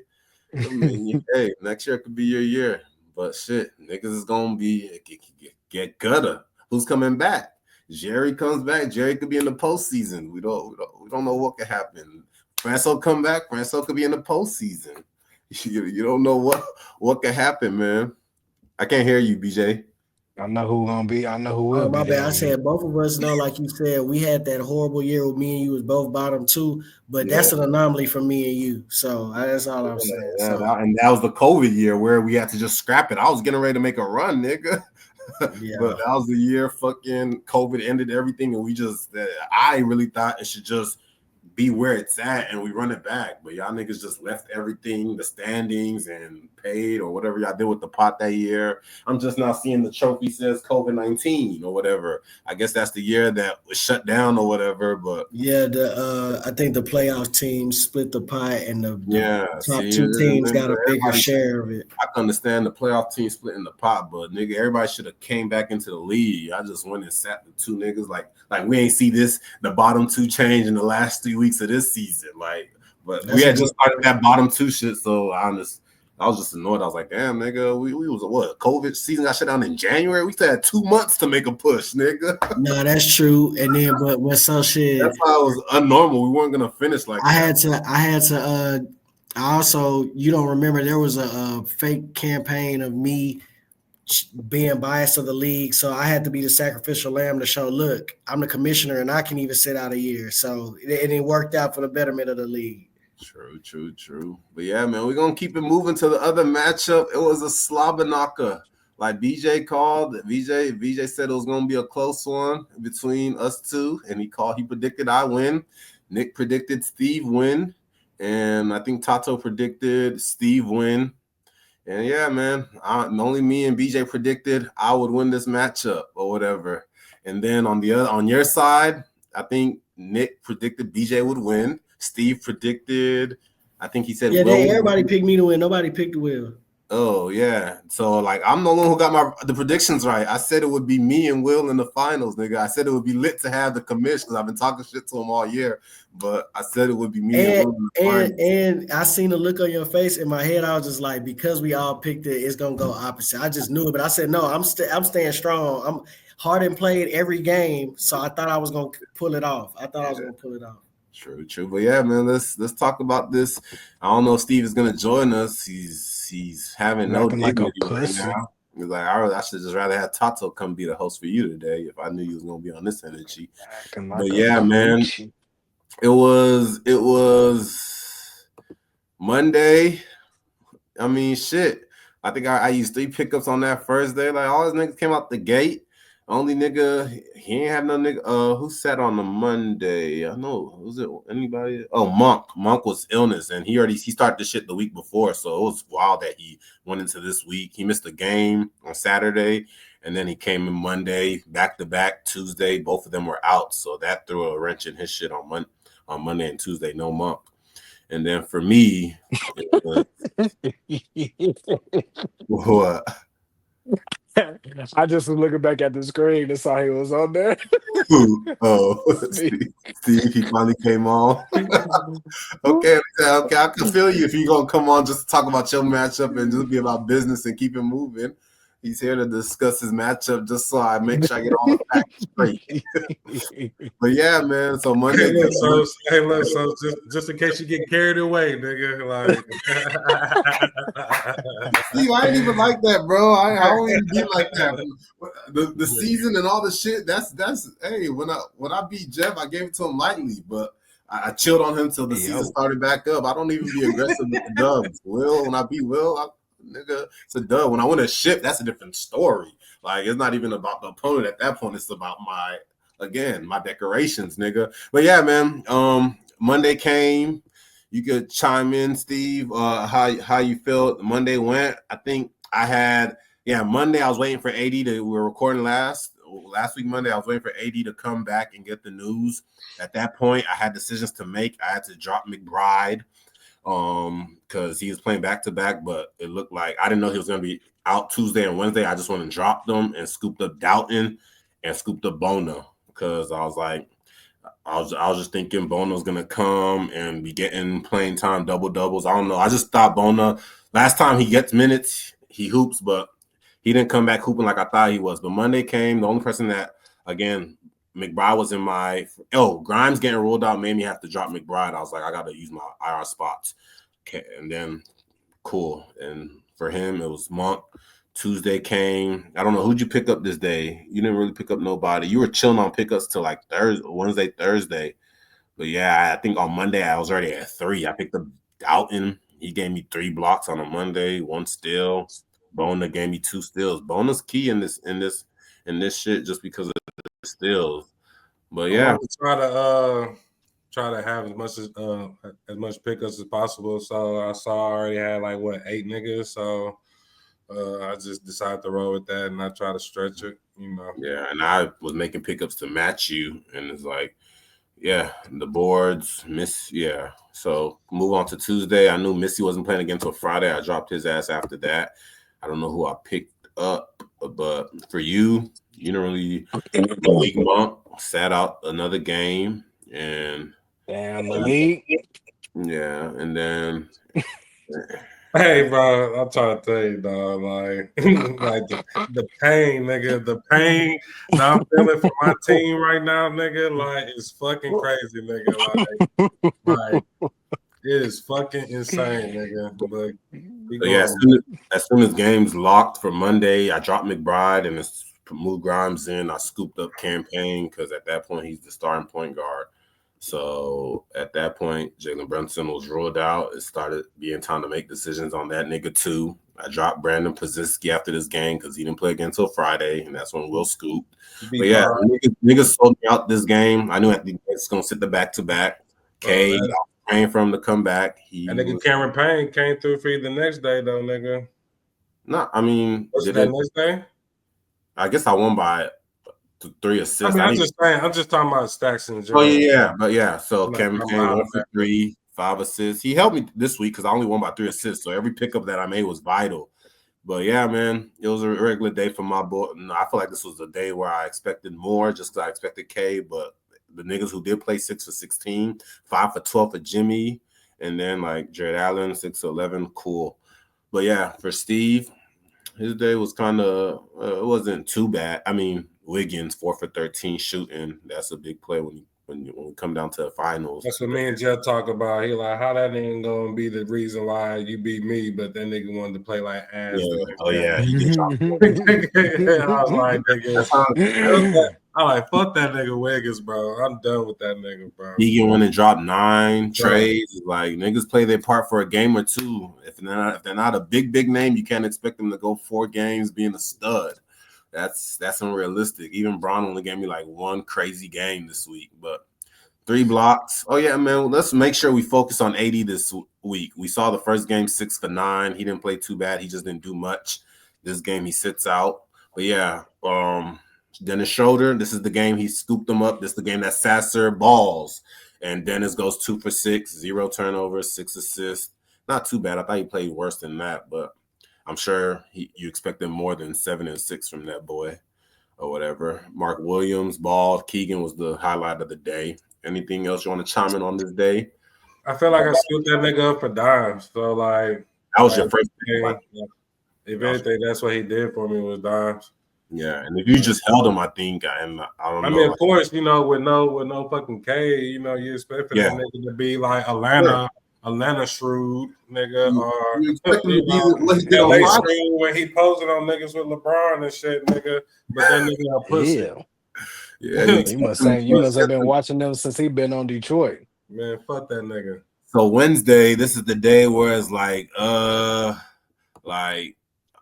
I mean, hey, next year could be your year, but shit, niggas is gonna be get gutter. Who's coming back? Jerry comes back. Jerry could be in the postseason. We don't know what could happen. Franco come back. Franco could be in the postseason. You don't know what could happen, man. I can't hear you, BJ. I know who gonna be. I know who will be. My bad. I said both of us know, like you said, we had that horrible year with me and you was both bottom 2, but that's an anomaly for me and you. So that's all I'm saying. And that was the COVID year where we had to just scrap it. I was getting ready to make a run, nigga. Yeah. But that was the year fucking COVID ended everything, and I really thought it should just be where it's at and we run it back. But y'all niggas just left everything, the standings, and paid or whatever y'all did with the pot that year. I'm just now seeing the trophy says COVID-19 or whatever. I guess that's the year that was shut down or whatever. But yeah, I think the playoff teams split the pot, and the top 2 teams got a bigger share of it. I can understand the playoff team splitting the pot, but nigga, everybody should have came back into the league. I just went and sat the 2 niggas like we ain't see the bottom 2 change in the last 3 weeks of this season. But we had just started that bottom 2 shit, so I was just annoyed. I was like, damn, nigga, we was what? COVID season got shut down in January. We still had 2 months to make a push, nigga. No, that's true. And then, but with some shit, that's why it was unnormal. We weren't gonna finish like I had to. I also, you don't remember there was a fake campaign of me being biased of the league, so I had to be the sacrificial lamb to show, look, I'm the commissioner and I can even sit out a year. So it worked out for the betterment of the league. True. But yeah, man, we're gonna keep it moving to the other matchup. It was a slobber knocker. Like BJ called, BJ said it was gonna be a close one between us two, and he predicted I win. Nick predicted Steve win, and I think Tato predicted Steve win. And yeah, man, only me and BJ predicted I would win this matchup or whatever. And then on your side, I think Nick predicted BJ would win. Steve predicted, I think he said Yeah, Will. everybody picked me to win. Nobody picked Will. Oh yeah, so like I'm the one who got the predictions right. I said it would be me and Will in the finals, nigga. I said it would be lit to have the commish because I've been talking shit to him all year. But I said it would be me and Will in the finals. And I seen the look on your face. In my head, I was just like, because we all picked it, it's gonna go opposite. I just knew it, but I said no. I'm staying strong. Harden played every game, so I thought I was gonna pull it off. True. But yeah, man, let's talk about this. I don't know if Steve is gonna join us. He's having no dignity right now. He's like, I should just rather have Tato come be the host for you today if I knew you was gonna be on this energy. But yeah, man, it was Monday. I mean, shit. I think I used 3 pickups on that first day. Like all his niggas came out the gate. Only nigga, he ain't have no nigga. Who sat on the Monday? I know. Was it anybody? Oh, Monk. Monk was illness, and he started the shit the week before, so it was wild that he went into this week. He missed a game on Saturday, and then he came in Monday, back to back. Tuesday, both of them were out, so that threw a wrench in his shit on Monday and Tuesday. No Monk, and then for me, what? I just was looking back at the screen and saw he was on there. Steve, he finally came on. Okay, I can feel you if you're gonna come on just to talk about your matchup and just be about business and keep it moving. He's here to discuss his matchup just so I make sure I get all the facts straight. But yeah, man. So Monday. So just in case you get carried away, nigga. Like, Steve, I ain't even like that, bro. I don't even be like that. The season and all the shit. That's hey. When I beat Jeff, I gave it to him lightly, but I chilled on him till the season started back up. I don't even be aggressive with the dubs. When I beat Will, nigga, it's a dub. When I win a ship, that's a different story. Like it's not even about the opponent at that point. It's about my decorations, nigga. But yeah, man. Monday came. You could chime in, Steve. How you felt Monday went? I think I had Monday. I was waiting for AD to. We were recording last week Monday. I was waiting for AD to come back and get the news. At that point, I had decisions to make. I had to drop McBride. Because he was playing back to back, but it looked like I didn't know he was going to be out Tuesday and Wednesday. I just went and dropped them and scooped up Doughton and scooped up Bona because I was like, I was just thinking Bona's going to come and be getting playing time double doubles. I don't know. I just thought Bona last time he gets minutes, he hoops, but he didn't come back hooping like I thought he was. But Monday came. The only person that McBride was in Grimes getting ruled out made me have to drop McBride. I was like, I got to use my IR spots. Okay, and then cool. And for him, it was Monk. Tuesday came. I don't know. Who'd you pick up this day? You didn't really pick up nobody. You were chilling on pickups till like Wednesday, Thursday. But yeah, I think on Monday I was already at 3. I picked up Doughton. He gave me 3 blocks on a Monday, 1 steal. Bona gave me 2 steals. Bona's key in this shit just because of steals, but yeah, try to have as much pickups as possible. So I saw I already had like 8 niggas. So I just decided to roll with that and not try to stretch it, you know. Yeah, and I was making pickups to match you, and it's like, yeah, the boards miss. Yeah, so move on to Tuesday. I knew Missy wasn't playing again until Friday. I dropped his ass after that. I don't know who I picked up, but for you. You don't really Malik Monk sat out another game and Malik. Yeah, and then hey bro, I'm trying to tell you, dog, like the pain, nigga, the pain that I'm feeling for my team right now, nigga, like it's fucking crazy, nigga. Like it is fucking insane, nigga. But yeah, as soon as games locked for Monday, I dropped McBride and moved Grimes in. I scooped up Campaign because at that point he's the starting point guard. So at that point, Jalen Brunson was ruled out. It started being time to make decisions on that nigga too. I dropped Brandon Pazinski after this game because he didn't play again until Friday, and that's when Will scooped. But yeah, niggas sold me out this game. I knew it's gonna sit the back to back. K, I was praying for him to come back. Nigga Cameron Payne came through for you the next day though, nigga. No, I mean, what's that next day? I guess I won by 3 assists. I mean, I'm just talking about stacks in Oh general. yeah, but yeah. So Cameron Payne 1 for 3, 5 assists. He helped me this week because I only won by 3 assists. So every pickup that I made was vital. But yeah, man, it was a regular day for my boy. No, I feel like this was a day where I expected more, just because I expected K. But the niggas who did play 6 for 16, 5 for 12 for Jimmy, and then like Jared Allen 6 for 11, cool. But yeah, for Steve, his day was kind of it wasn't too bad. I mean, Wiggins 4 for 13 shooting. That's a big play when we come down to the finals. That's what me and Jeff talk about. He like, how that ain't gonna be the reason why you beat me, but that nigga wanted to play like ass. Yeah. Oh yeah. I was like, nigga, I like fuck that nigga Wiggins, bro. I'm done with that nigga, bro. Egan went and dropped 9 trades. Like niggas play their part for a game or two. If they're not a big name, you can't expect them to go 4 games being a stud. That's unrealistic. Even Braun only gave me like 1 crazy game this week, but 3 blocks. Oh yeah, man. Let's make sure we focus on 80 this week. We saw the first game 6 for 9. He didn't play too bad. He just didn't do much. This game he sits out. But yeah, Dennis Schroeder. This is the game he scooped them up. This is the game that Sasser balls, and Dennis goes 2 for 6, 0 turnovers, 6 assists. Not too bad. I thought he played worse than that, but I'm sure you expect him more than 7 and 6 from that boy or whatever. Mark Williams, ball. Keegan was the highlight of the day. Anything else you want to chime in on this day? I feel like I scooped that nigga up for dimes. So like that was your first game. If anything, that's what he did for me was dimes. Yeah, and if you just held him, I think, and I don't know. I mean, of course, with no fucking K, you expect for that nigga to be like Atlanta shrewd nigga, or you expect him to be LA shrewd when he posing on niggas with LeBron and shit, nigga. But that nigga a pussy. Yeah, you must have been watching them since he been on Detroit. Man, fuck that nigga. So Wednesday, this is the day where it's like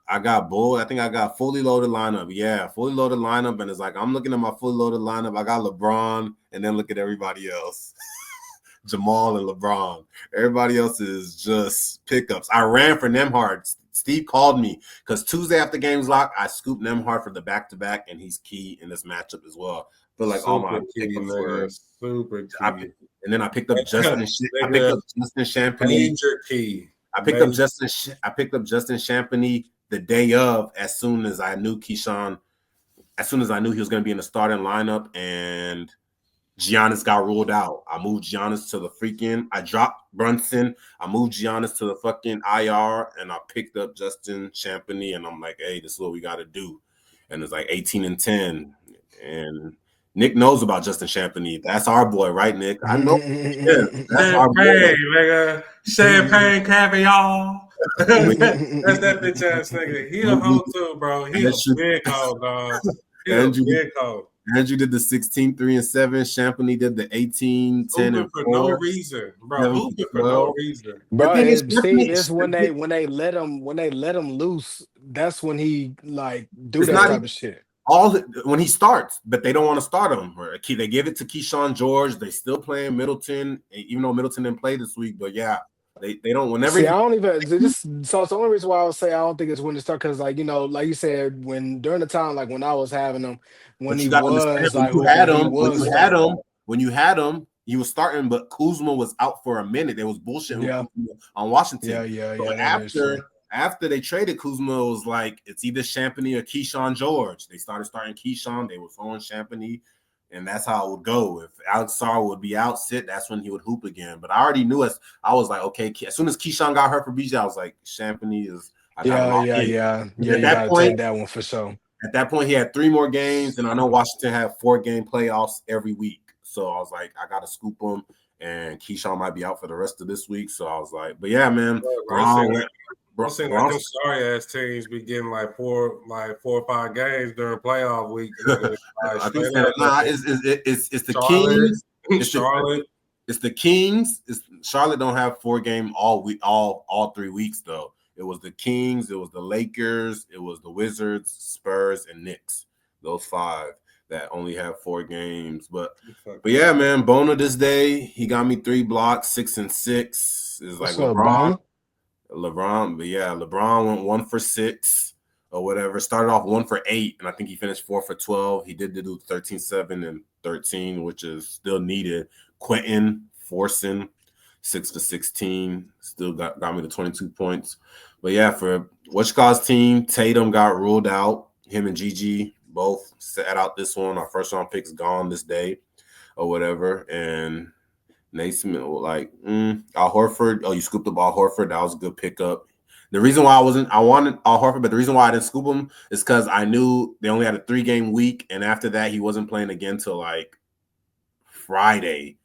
I got bold. I think I got fully loaded lineup. Yeah, fully loaded lineup. And it's like I'm looking at my fully loaded lineup. I got LeBron, and then look at everybody else. Jamal and LeBron. Everybody else is just pickups. I ran for Nembhard. Steve called me because Tuesday after games lock, I scooped Nembhard for the back-to-back, and he's key in this matchup as well. But like all my pickups were super key. And then I picked up Justin. I picked up Justin Champagny. Major key. I picked up Justin Champagny the day of, as soon as I knew Keyshawn, as soon as I knew he was going to be in the starting lineup, and Giannis got ruled out. I moved Giannis to the freaking. I dropped Brunson. I moved Giannis to the fucking IR, and I picked up Justin Champagny, and I'm like, hey, this is what we got to do. And it's like 18-10, and Nick knows about Justin Champagny. That's our boy, right, Nick? I know. Yeah, that's our boy. Nigga. Champagne caviar. That's that bitch ass nigga. He a hoe too, bro. He a big hoe, dog. He a big hoe. Andrew did the 16, 3 and 7. Champagny did the 18, 10 and 4. For no reason, bro. Hooping for no reason. Bro, it's when they let him loose. That's when he like do that type of shit. When he starts, but they don't want to start him. They give it to Keyshawn George. They still playing Middleton, even though Middleton didn't play this week. But yeah, they don't. Whenever I don't even. So it's the only reason why I would say I don't think it's when to start, because like like you said, when during the time like when I was having him, when you had him, he was starting, but Kuzma was out for a minute. There was bullshit on Washington. So after they traded Kuzma, it was like it's either Champagny or Keyshawn George. They started starting Keyshawn. They were throwing Champagny, and that's how it would go. If Alex Sarr would be out sit, that's when he would hoop again. But I already knew I was like, okay, as soon as Keyshawn got hurt for BJ, I was like, Champagny is. Yeah. You gotta take that one for sure. At that point, he had 3 more games, and I know Washington had 4-game playoffs every week. So I was like, I got to scoop him, and Keyshawn might be out for the rest of this week. So I was like, but yeah, man. Bro, like them sorry ass teams be getting like 4 or 5 games during playoff week. It's the Kings Charlotte. It's the Kings. Charlotte don't have 4-game all week, all 3 weeks though. It was the Kings, it was the Lakers, it was the Wizards, Spurs, and Knicks. Those 5 that only have 4 games. But yeah, man, Bona this day, he got me 3 blocks, 6 and 6. It's like LeBron. But yeah, LeBron went 1 for 6 or whatever. Started off 1 for 8, and I think he finished 4 for 12. He did do 13, 7, and 13, which is still needed. Quentin forcing 6 for 16, still got me to 22 points. But yeah, for Whatchcall's team, Tatum got ruled out. Him and Gigi both sat out this one. Our first round pick's gone this day or whatever. And Naismith like Al Horford. Oh, you scooped up Al Horford. That was a good pickup. The reason why I wanted Al Horford, but the reason why I didn't scoop him is because I knew they only had a 3-game week, and after that he wasn't playing again till like Friday.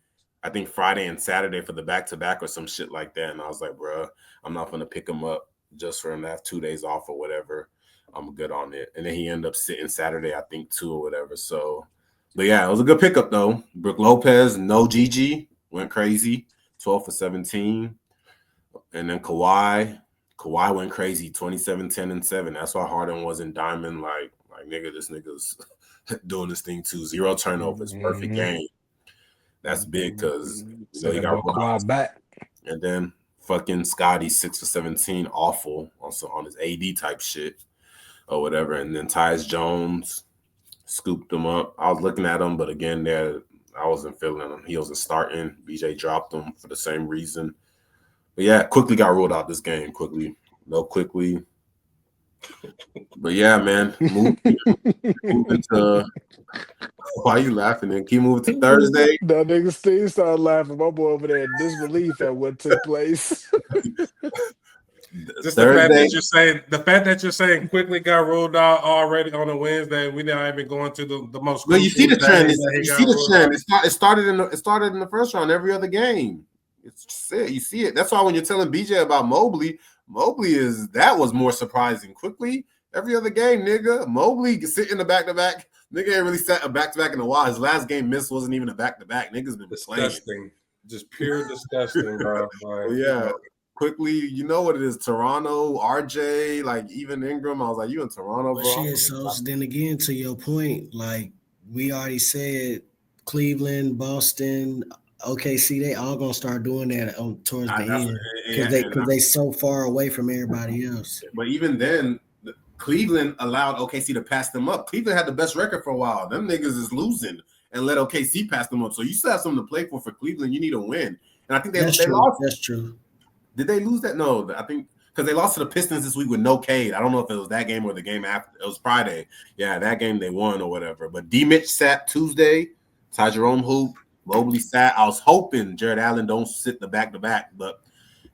I think Friday and Saturday for the back-to-back or some shit like that. And I was like, bro, I'm not going to pick him up just for him to have 2 days off or whatever. I'm good on it. And then he ended up sitting Saturday, I think, too, or whatever. So, but yeah, it was a good pickup, though. Brook Lopez, no Gigi, went crazy, 12 for 17. And then Kawhi went crazy, 27, 10, and 7. That's why Harden wasn't diamond. Like nigga, this nigga's doing this thing too. 0 turnovers, perfect game. That's big because he got Kawhi back. And then fucking Scotty 6 for 17, awful also on his AD type shit or whatever. And then Tyus Jones scooped him up. I was looking at him, but again, I wasn't feeling him. He wasn't starting. BJ dropped him for the same reason. But yeah, quickly got ruled out this game. Quickly. But yeah, man. Moving to why are you laughing? Then keep moving to Thursday. That nigga Steve started laughing. My boy over there in disbelief at what took place. Just the fact that you're saying quickly got ruled out already on a Wednesday. We not even going to the most. Well, you see the trend. It started in the first round. Every other game. It's it. You see it. That's why when you're telling BJ about Mobley was more surprising. Quickly, every other game, nigga. Mobley sitting in the back-to-back. Nigga ain't really sat a back-to-back in a while. His last game missed wasn't even a back-to-back. Niggas been disgusting. Playing. Just pure disgusting, bro. Like, yeah. Quickly, you know what it is. Toronto, RJ, like even Ingram. I was like, you in Toronto, bro. Shit, so then again, to your point, like we already said, Cleveland, Boston, OKC, they all gonna start doing that towards the end because they so far away from everybody else. But even then, Cleveland allowed OKC to pass them up. Cleveland had the best record for a while. Them niggas is losing and let OKC pass them up. So you still have something to play for Cleveland. You need a win. And I think they lost. That's true. Did they lose that? No, I think because they lost to the Pistons this week with no Cade. I don't know if it was that game or the game after. It was Friday. Yeah, that game they won or whatever. But D-Mitch sat Tuesday. Ty Jerome hoop. Mobley sat. I was hoping Jared Allen don't sit the back-to-back. But,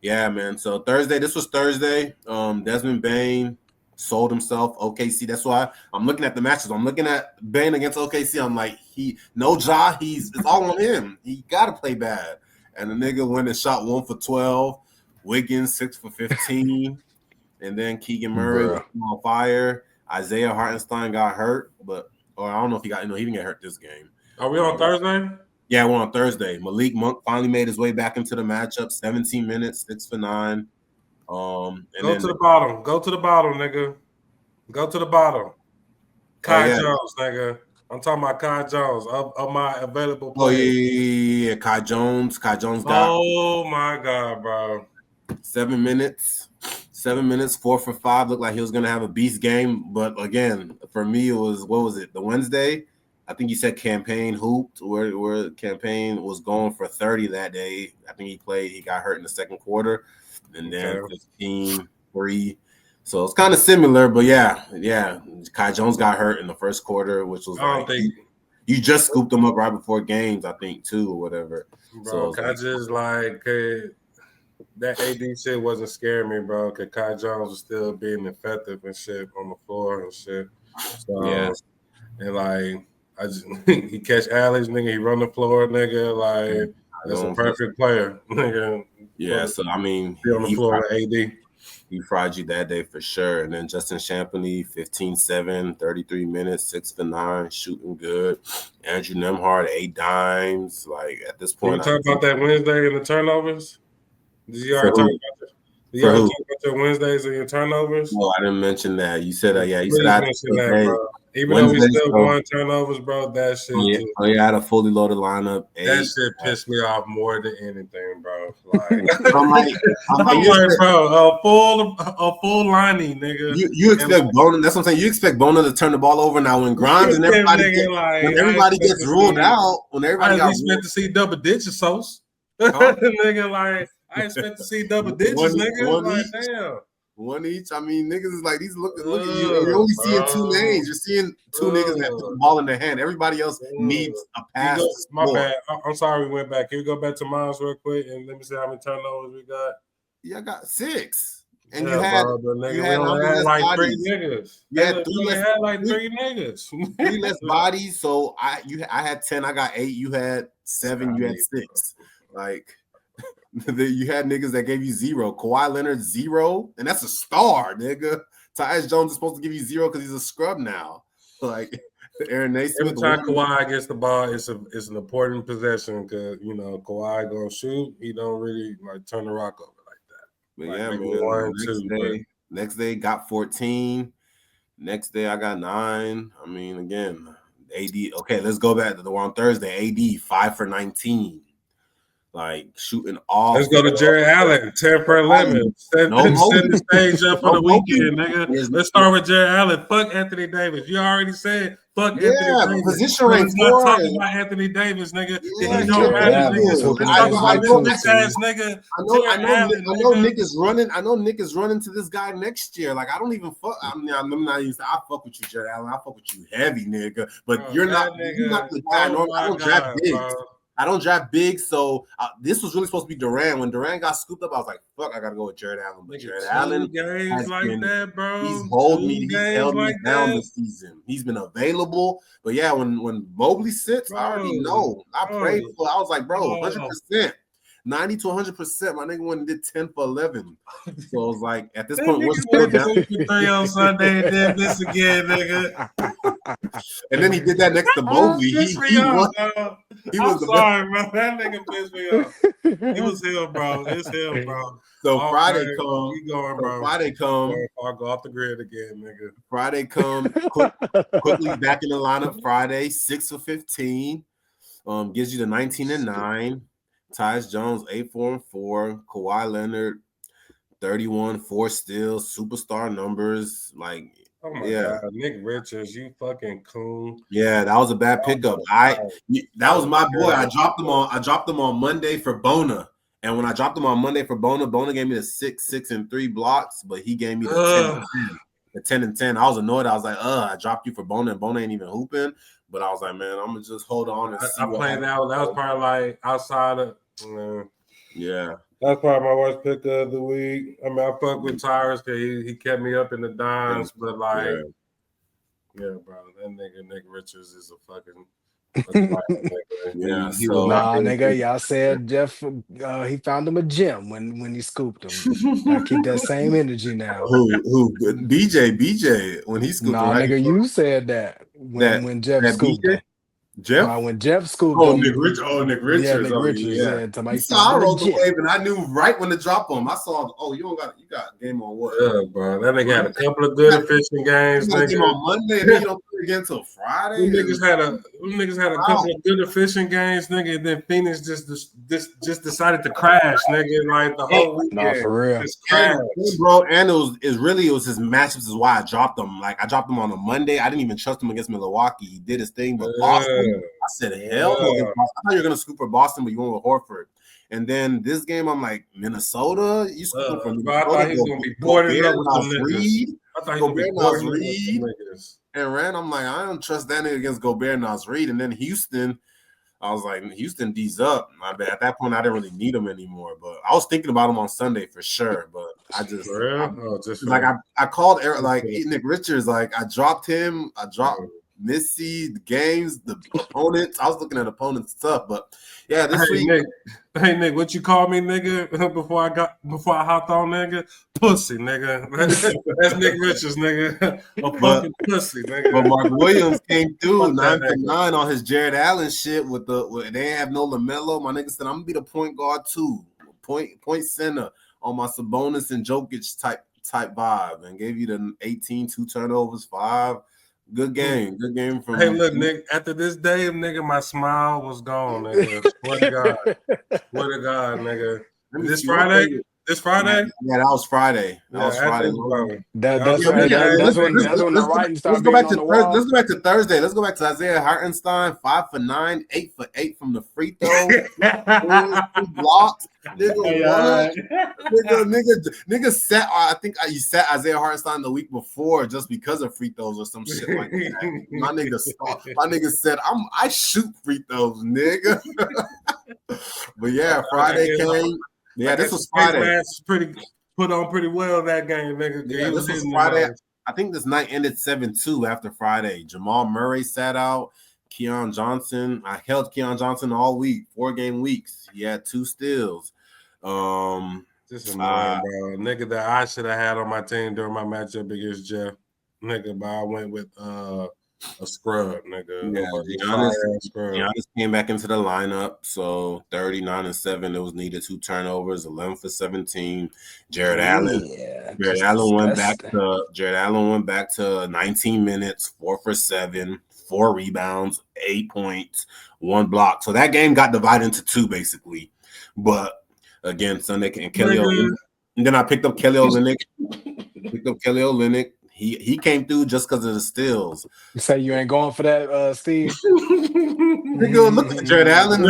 yeah, man. So Thursday, this was Thursday. Desmond Bane sold himself. OKC. That's why I'm looking at the matches. I'm looking at Bane against OKC. I'm like, it's all on him. He got to play bad. And the nigga went and shot 1 for 12. Wiggins 6 for 15, and then Keegan Murray was on fire. Isaiah Hartenstein got hurt, I don't know if he didn't get hurt this game. Are we on Thursday? Yeah, we're on Thursday. Malik Monk finally made his way back into the matchup. 17 minutes, 6 for 9. Go to the bottom, nigga. Go to the bottom. Kai Jones, nigga. I'm talking about Kai Jones of my available players. Oh yeah. Kai Jones. Kai Jones got. Oh my God, bro. 7 minutes, 4 for 5. Looked like he was gonna have a beast game, but again, for me, it was the Wednesday? I think you said Campaign hooped, where Campaign was going for 30 that day. I think he played. He got hurt in the second quarter, and then 15, 3. So it's kind of similar, but yeah. Kai Jones got hurt in the first quarter, which was you just scooped him up right before games, I think, too, or whatever. Bro, so that AD shit wasn't scaring me, bro, because Kai Jones was still being effective and shit on the floor and shit. So, and he catch alleys, nigga. He run the floor, nigga. Like, that's a perfect player, nigga. Yeah, so I mean, be on the floor with AD. He fried you that day for sure. And then Justin Champagny, 15-7, 33 minutes, 6 for 9, shooting good. Andrew Nemhard, 8 dimes. Like at this Can you point, talk about that Wednesday and the turnovers? Did you already for talk who? about that? Did you For already who? talk about your Wednesdays and your turnovers? No, I didn't mention that. You said yeah, you Please said I had mention to that, hey, bro. Even though we Wednesday, still so won turnovers, bro, that shit just I had a fully loaded lineup. that 8. shit pissed me off more than anything, bro. Like I'm like, I'm you like, bro, a full lining, nigga. you expect Bona. That's what I'm saying. You expect Bona to turn the ball over now when Grimes and everybody Like, gets ruled out. When everybody I got expect to see double digits, sauce. Huh? Nigga, like I expect to see double digits, nigga. Like, each. damn. One each. I mean, niggas is like these. Look at you. You're only seeing 2 names. You're seeing 2 niggas that put the ball in their hand. Everybody else needs a pass. My bad. I'm sorry we went back. Can we go back to Miles real quick and let me see how many turnovers we got? Yeah, I got 6. And yeah, you had, bro, but nigga, you had, we only had like bodies? 3 niggas. You had 3 less. Had like 3 niggas. 3 less bodies. So I had 10. I got 8. You had 7. You had 6. Like. You had niggas that gave you 0. Kawhi Leonard 0, and that's a star, nigga. Tyus Jones is supposed to give you 0 because he's a scrub now. Like Aaron Naismith. Every time Kawhi gets the ball, it's an important possession because Kawhi gonna shoot. He don't really like turn the rock over like that. But like, yeah, man. Next day got 14. Next day I got 9. I mean, again, AD. Okay, let's go back to the one on Thursday. AD 5 for 19. Like shooting off. Let's go to Jared Allen, 10 for 11. Set the stage up for the weekend, nigga. Let's start with Jared Allen. Fuck Anthony Davis. You already said fuck Anthony Davis. Position rank 4. Not talking about Anthony Davis, nigga. Yeah, he don't matter, nigga. Let's talk about this bitch ass nigga. I know Nick is running. I know Nick is running to this guy next year. Like I don't even fuck. I'm not even. I fuck with you, Jared Allen. I fuck with you heavy, nigga. But you're not the guy. I don't draft big. I don't draft big, so this was really supposed to be Durant. When Durant got scooped up, I was like, "Fuck, I gotta go with Jared Allen." But Jared Allen games like that, bro. He's held me down this season. He's been available, but yeah, when Mobley sits, I already know. I prayed for. I was like, bro, 100%. 90 to 100%. My nigga went and did 10 for 11. So I was like, at this point, we're still down. 3 on Sunday and then this again, nigga. And then he did that next to Mobley. He was sorry, bro. That nigga pissed me off. It was him, bro. It's him, bro. So Friday come. Friday come. I'll go off the grid again, nigga. Friday come. Quickly back in the lineup. Friday, 6 for 15. Gives you the 19 and 9. Tyus Jones, 8, 4, and 4. Kawhi Leonard, 31, 4 steals, superstar numbers. Like, oh my God, Nick Richards, you fucking coon. Yeah, that was a bad pickup. That was my boy. I dropped him on Monday for Bona. And when I dropped him on Monday for Bona gave me the 6, 6, and 3 blocks, but he gave me the 10 and 10. The 10 and 10. I was annoyed. I was like, I dropped you for Bona, and Bona ain't even hooping. But I was like, man, I'm gonna just hold on and see. I played that. That was probably like outside of. Yeah, that's probably my worst pick of the week. I mean, I fuck with Tyrus because he kept me up in the dimes, but like, yeah, bro, that nigga Nick Richards is a fucking. Yeah, nigga, y'all said Jeff. He found him a gem when he scooped him. I keep that same energy now. Who? BJ when he scooped him. Right? Nigga, you said that when Jeff scooped him. Jeff? When Jeff scooped him. Nick Richards. Yeah, Nick Richards. Yeah. I rolled the wave and I knew right when to drop him. I saw, you got game on what? Yeah, bro. That nigga had a couple of good efficient games. Game on Monday and then you don't play again until Friday. Them niggas had a couple of good efficient games, nigga, and then Phoenix just decided to crash, nigga, like the whole weekend. Nah, for real. Bro, and it was his matchups is why I dropped him. Like I dropped him on a Monday. I didn't even trust him against Milwaukee. He did his thing, but Boston. I said, hell no. I thought you were going to scoop for Boston, but you went with Horford. And then this game, I'm like, Minnesota? You scooping for Minnesota? I thought he was going to be boarded up with some niggas. I thought he was going to be boarded with some niggas. And Rand, I'm like, I don't trust that nigga against Gobert and Nas Reed. And then Houston, I was like, Houston D's up. At that point, I didn't really need him anymore. But I was thinking about him on Sunday for sure. But I just, I called Eric, like Nick Richards, like I dropped him. Missy, the games, the opponents. I was looking at opponents stuff, but yeah, this week. Nick, what you call me, nigga? Before I hopped on, nigga, pussy, nigga. That's Nick Richards, nigga. A fucking pussy, nigga. But Mark Williams came through 9 for 9 on his Jared Allen shit with they didn't have no LaMelo. My nigga said I'm gonna be the point guard too, point center on my Sabonis and Jokic type vibe, and gave you the 18, 2 turnovers, 5. Good game from. Hey, look, Nick. After this day, nigga, my smile was gone, nigga. Swear to God, nigga. This Friday? Yeah, that was Friday. That's when the the writing started. Let's go back to Thursday. Let's go back to Isaiah Hartenstein, 5 for 9, 8 for 8 from the free throw. 2 blocks. Nigga sat. I think you sat Isaiah Hartenstein the week before just because of free throws or some shit like that. My nigga said, I shoot free throws, nigga. But yeah, Friday came. Yeah, this was Friday. Put on pretty well that game, nigga. Yeah, this was Friday. I think this night ended 7-2 after Friday. Jamal Murray sat out. Keon Johnson. I held Keon Johnson all week, 4-game weeks. He had 2 steals. Just annoying, bro. Nigga that I should have had on my team during my matchup against Jeff. Nigga, but I went with a scrub, nigga. Yeah, Giannis came back into the lineup, so 39-7. It was needed 2 turnovers, 11 for 17. Jared Allen went back to 19 minutes, 4 for 7, 4 rebounds, 8 points, 1 block. So that game got divided into 2 basically. But again, Sunday and Kelly Olynyk. And then I picked up Kelly Olynyk. He came through just because of the steals. You say you ain't going for that, Steve? Nigga, look at Jared Allen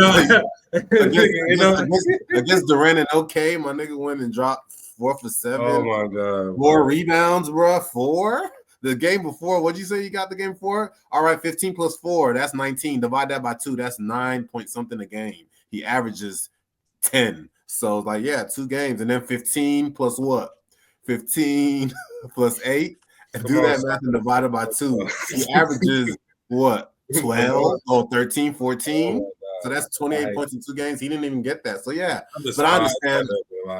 against Durant and OK. My nigga went and dropped 4 for 7. Oh my god, 4 rebounds, bro. 4. The game before, what'd you say you got the game for? All right, 15 plus 4, that's 19. Divide that by 2, that's 9 point something a game. He averages 10. So like, yeah, 2 games, and then 15 plus what? 15 plus 8. Do that math and divide it by 2. He averages what? 12 or 13, 14. So that's 28 points in 2 games. He didn't even get that. So yeah, but I understand.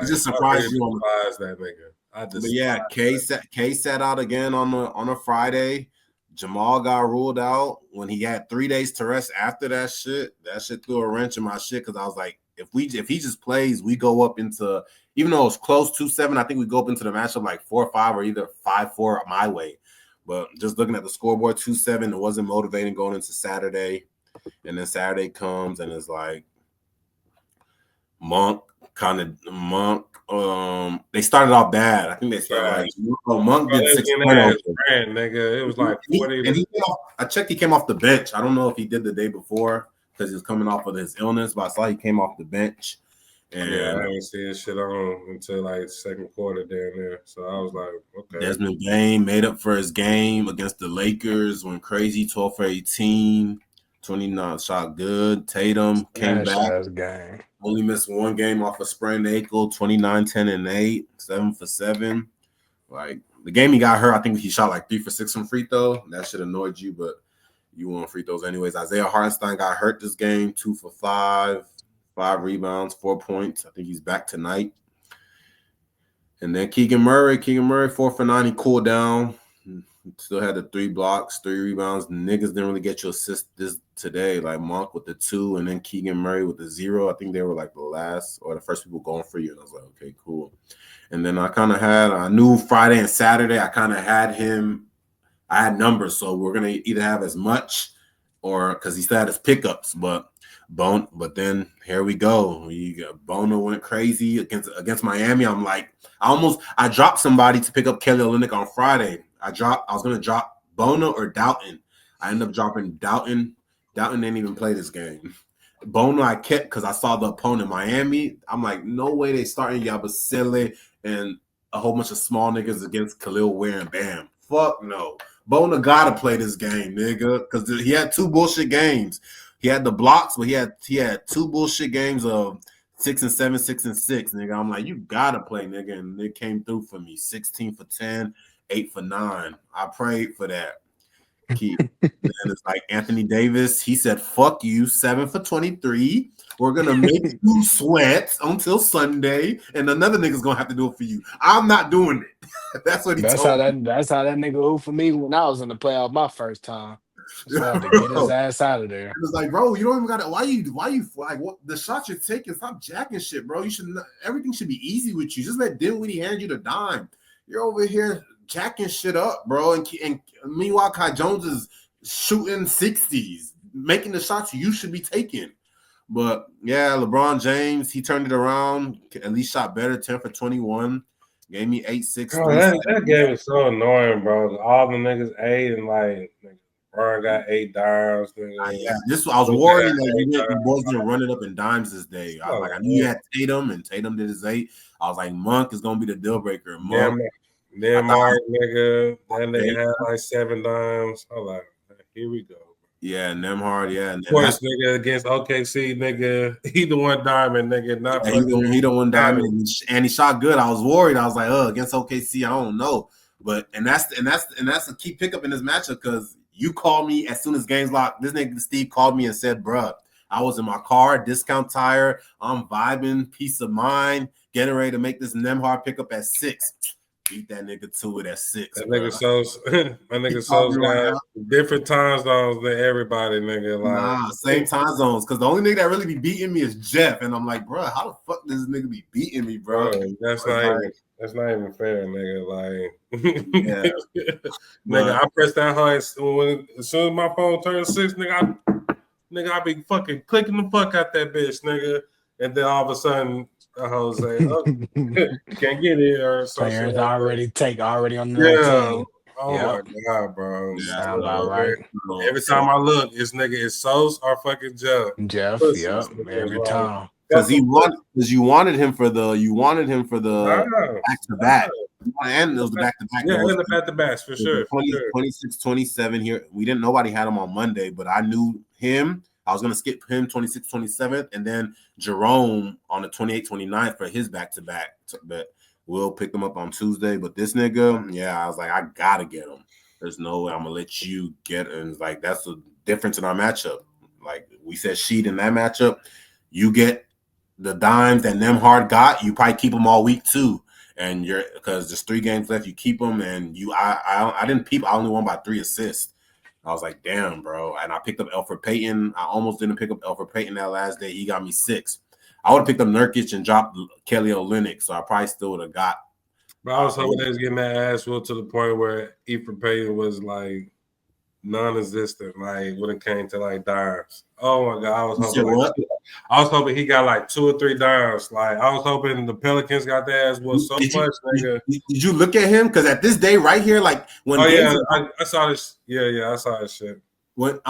He just surprised you on that nigga. But yeah, K sat out again on a Friday. Jamal got ruled out when he had 3 days to rest after that shit. That shit threw a wrench in my shit because I was like, if he just plays, we go up into, even though it's close 2-7, I think we go up into the matchup like 4-5 or either 5-4 my way. But just looking at the scoreboard, 2-7, it wasn't motivating going into Saturday. And then Saturday comes and it's like Monk. They started off bad. I think they started Monk did 6 turnovers. Nigga, it was like 40. I checked. He came off the bench. I don't know if he did the day before because he was coming off of his illness, but I saw he came off the bench. And I didn't see his shit on until like second quarter there. So I was like, okay. Desmond Bain made up for his game against the Lakers, went crazy, 12 for 18, 29 shot good. Tatum came back. Only missed 1 game off a sprained ankle, 29, 10, and 8, 7 for 7. Like the game he got hurt, I think he shot like 3 for 6 from free throw. That should annoyed you, but you won free throws anyways. Isaiah Hartenstein got hurt this game, 2 for 5, 5 rebounds, 4 points. I think he's back tonight. And then Keegan Murray, 4 for 9. He cooled down. Still had the 3 blocks, 3 rebounds. Niggas didn't really get you assist this today. Like Monk with the 2 and then Keegan Murray with the 0. I think they were like the last or the first people going for you. And I was like, okay, cool. And then I knew Friday and Saturday, I had numbers. So we're going to either have as much or because he still had his pickups. But then here we go. Bono went crazy against Miami. I'm like, I dropped somebody to pick up Kelly Olynyk on Friday. I was gonna drop Bono or Doughton. I ended up dropping Doughton. Doughton didn't even play this game. Bono I kept because I saw the opponent Miami. I'm like, no way they starting Yabusele and a whole bunch of small niggas against Khalil Ware and Bam. Fuck no. Bono gotta play this game, nigga, because he had 2 bullshit games. He had the blocks, but he had 2 bullshit games of 6 and 7, 6 and 6, nigga. I'm like, you gotta play, nigga, and it came through for me. 16 for 10, 8 for 9. I prayed for that. And it's like Anthony Davis. He said, "Fuck you, 7 for 23. We're gonna make you sweat until Sunday, and another nigga's gonna have to do it for you. I'm not doing it." That's what he told me. That's how that nigga hooped for me when I was in the playoff my first time. So I had to get his ass out of there. It was like, bro, you don't even got to. Why you like what the shots you're taking? Stop jacking shit, bro. You should not, everything should be easy with you. Just let Dinwiddie hand you the dime. You're over here jacking shit up, bro. And meanwhile, Kai Jones is shooting 60s, making the shots you should be taking. But yeah, LeBron James, he turned it around. At least shot better, 10 for 21. Gave me 8, 6, Bro, that game is so annoying, bro. All the niggas 8 and like Brian got 8 dimes. Yeah, I was worried that you boys didn't run it up in dimes this day. I knew you had Tatum, and Tatum did his 8. I was like, Monk is gonna be the deal breaker. Monk, Mark, nigga, that nigga had like 7 dimes. I was like, here we go. Yeah, Nemhard, yeah. Of course, nigga, against OKC, nigga, he the one diamond, nigga. Not he the one diamond, and he shot good. I was worried. I was like, against OKC, I don't know. But and that's a key pickup in this matchup because you called me as soon as games locked. This nigga Steve called me and said, bruh, I was in my car, discount tire. I'm vibing, peace of mind, getting ready to make this Nemhard pickup at 6. Beat that nigga to it at 6. That nigga Sos got different time zones than everybody, nigga. Like same time zones. Because the only nigga that really be beating me is Jeff. And I'm like, bro, how the fuck does this nigga be beating me, bro? That's not even fair, nigga. Like, nigga, I pressed that hard as soon as my phone turned 6, nigga, I be fucking clicking the fuck out that bitch, nigga. And then all of a sudden, Jose, can't get it or something. Players already on the team. Oh my god, bro. Sound about right. Every time I look, this nigga is Sos or fucking Jeff. Yep. Every time. Because you wanted him for the back to back. And it was the back to back. Yeah, it was the back to backs for sure. 26-27 here. We didn't nobody had him on Monday, but I knew him. I was gonna skip him 26-27, and then Jerome on the 28-29 for his back to back. But we'll pick them up on Tuesday. But this nigga, I was like, I gotta get him. There's no way I'm gonna let you get him. And it's like that's the difference in our matchup. Like we said, Sheet in that matchup, you get the dimes that Nemhard got. You probably keep them all week too. And because there's 3 games left, you keep them. And I didn't peep. I only won by 3 assists. I was like, damn, bro. And I picked up Elfrid Payton. I almost didn't pick up Elfrid Payton that last day. He got me 6. I would have picked up Nurkic and dropped Kelly Olynyk, so I probably still would have got. But I was hoping they was getting that ass whooped to the point where Elfrid Payton was like non-existent, like when it came to like dimes. Oh my god, I was hoping he got like 2 or 3 dimes. Like I was hoping the Pelicans got their ass whooped so much, nigga. Did you look at him? Because at this day right here, like when I saw this. Yeah, I saw this shit. When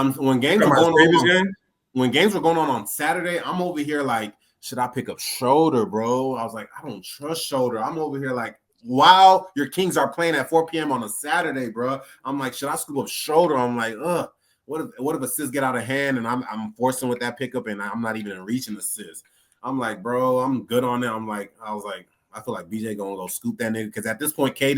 games were going on, when games were going on Saturday, I'm over here like, should I pick up Schroeder, bro? I was like, I don't trust Schroeder. I'm over here like, wow, your Kings are playing at 4 p.m. on a Saturday, bro. I'm like, should I scoop up Schroeder? I'm like, what if assists get out of hand and I'm forcing with that pickup and I'm not even reaching assists? I'm like, bro, I'm good on it. I feel like BJ gonna go scoop that nigga because at this point, K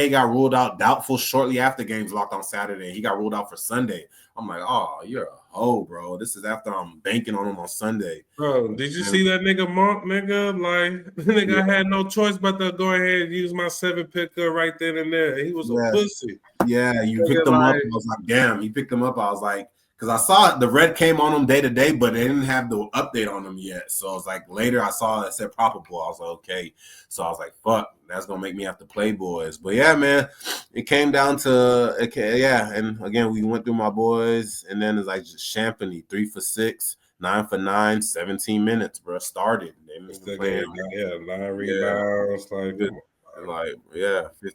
got ruled out doubtful shortly after games locked on Saturday. He got ruled out for Sunday. I'm like, oh, you're a hoe, bro. This is after I'm banking on him on Sunday. Bro, did you see that nigga Monk, nigga? Like, I had no choice but to go ahead and use my 7 picker right then and there. He was a pussy. Yeah, you picked him up. I was like, damn, he picked him up. I was like, because I saw the red came on him day to day, but they didn't have the update on him yet. So I was like, later I saw it said probable. I was like, okay. So I was like, fuck, that's gonna make me have to play boys. But yeah, man, it came down to and again we went through my boys, and then it's like just Champagny 3 for 6, 9 for 9, 17 minutes, bro. Started. They missed the game. 9 rebounds, 15.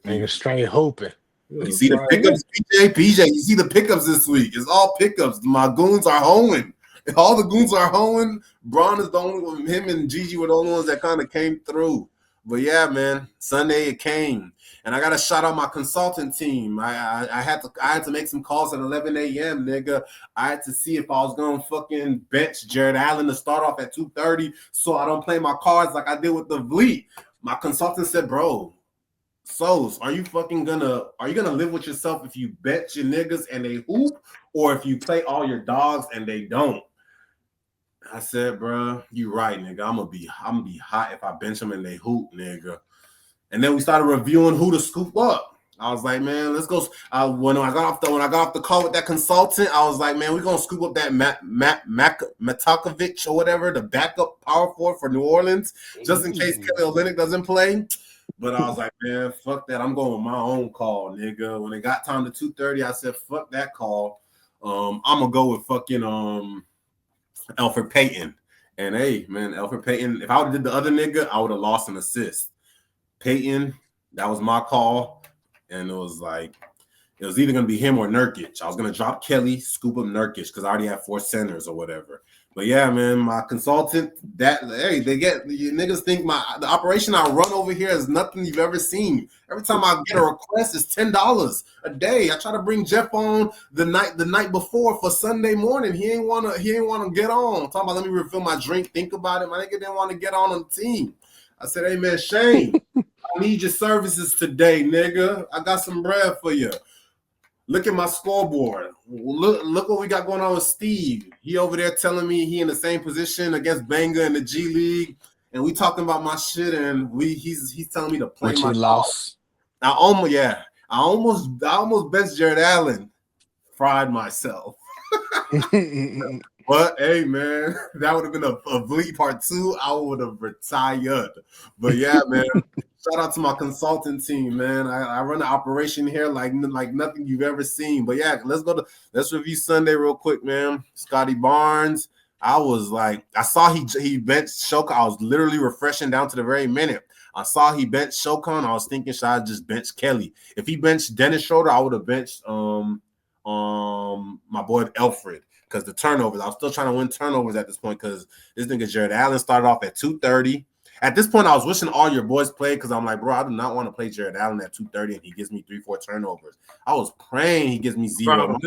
Nigga straight hoping. You see the pickups, PJ. You see the pickups this week. It's all pickups. My goons are hoeing. All the goons are hoeing. Braun is the only one. Him and Gigi were the only ones that kind of came through. But yeah, man, Sunday it came, and I gotta shout out my consultant team. I had to make some calls at 11 a.m. nigga. I had to see if I was gonna fucking bench Jared Allen to start off at 2:30, so I don't play my cards like I did with the Vliet. My consultant said, bro, So, are you gonna live with yourself if you bet your niggas and they hoop, or if you play all your dogs and they don't? I said, bro, you right, nigga. I'm gonna be hot if I bench them and they hoop, nigga. And then we started reviewing who to scoop up. I was like, man, let's go. When I got off the call with that consultant, I was like, man, we're gonna scoop up that Matakovic or whatever, the backup power forward for New Orleans, just in case Kelly Olynyk doesn't play. But I was like, man, fuck that. I'm going with my own call, nigga. When it got time to 2:30, I said, fuck that call. I'm gonna go with fucking Elfrid Payton. And hey, man, Elfrid Payton, if I would have did the other nigga, I would have lost an assist. Payton, that was my call. And it was either going to be him or Nurkic. I was going to drop Kelly, scoop up Nurkic because I already have 4 centers or whatever. But yeah, man, my consultant, you niggas think the operation I run over here is nothing you've ever seen. Every time I get a request, it's $10 a day. I try to bring Jeff on the night before for Sunday morning. He ain't wanna get on. Talking about let me refill my drink, think about it. My nigga didn't want to get on the team. I said, hey man, Shane, I need your services today, nigga. I got some bread for you. Look at my scoreboard. Look what we got going on with Steve. He over there telling me he in the same position against Banga in the G League, and we talking about my shit, and he's telling me to play my loss. I almost benched Jared Allen. Fried myself. But hey, man, that would have been a bleed part 2. I would have retired. But yeah, man. Shout out to my consulting team, man. I run the operation here like nothing you've ever seen. But yeah, let's review Sunday real quick, man. Scotty Barnes. I saw he benched Shokan. I was literally refreshing down to the very minute. I saw he benched Shokan. I was thinking, should I just bench Kelly? If he benched Dennis Schroeder, I would have benched my boy Elfrid. Because the turnovers, I was still trying to win turnovers at this point because this nigga Jared Allen started off at 2:30. At this point, I was wishing all your boys played because I'm like, bro, I do not want to play Jared Allen at 2:30 and he gives me 3-4 turnovers. I was praying he gives me 0.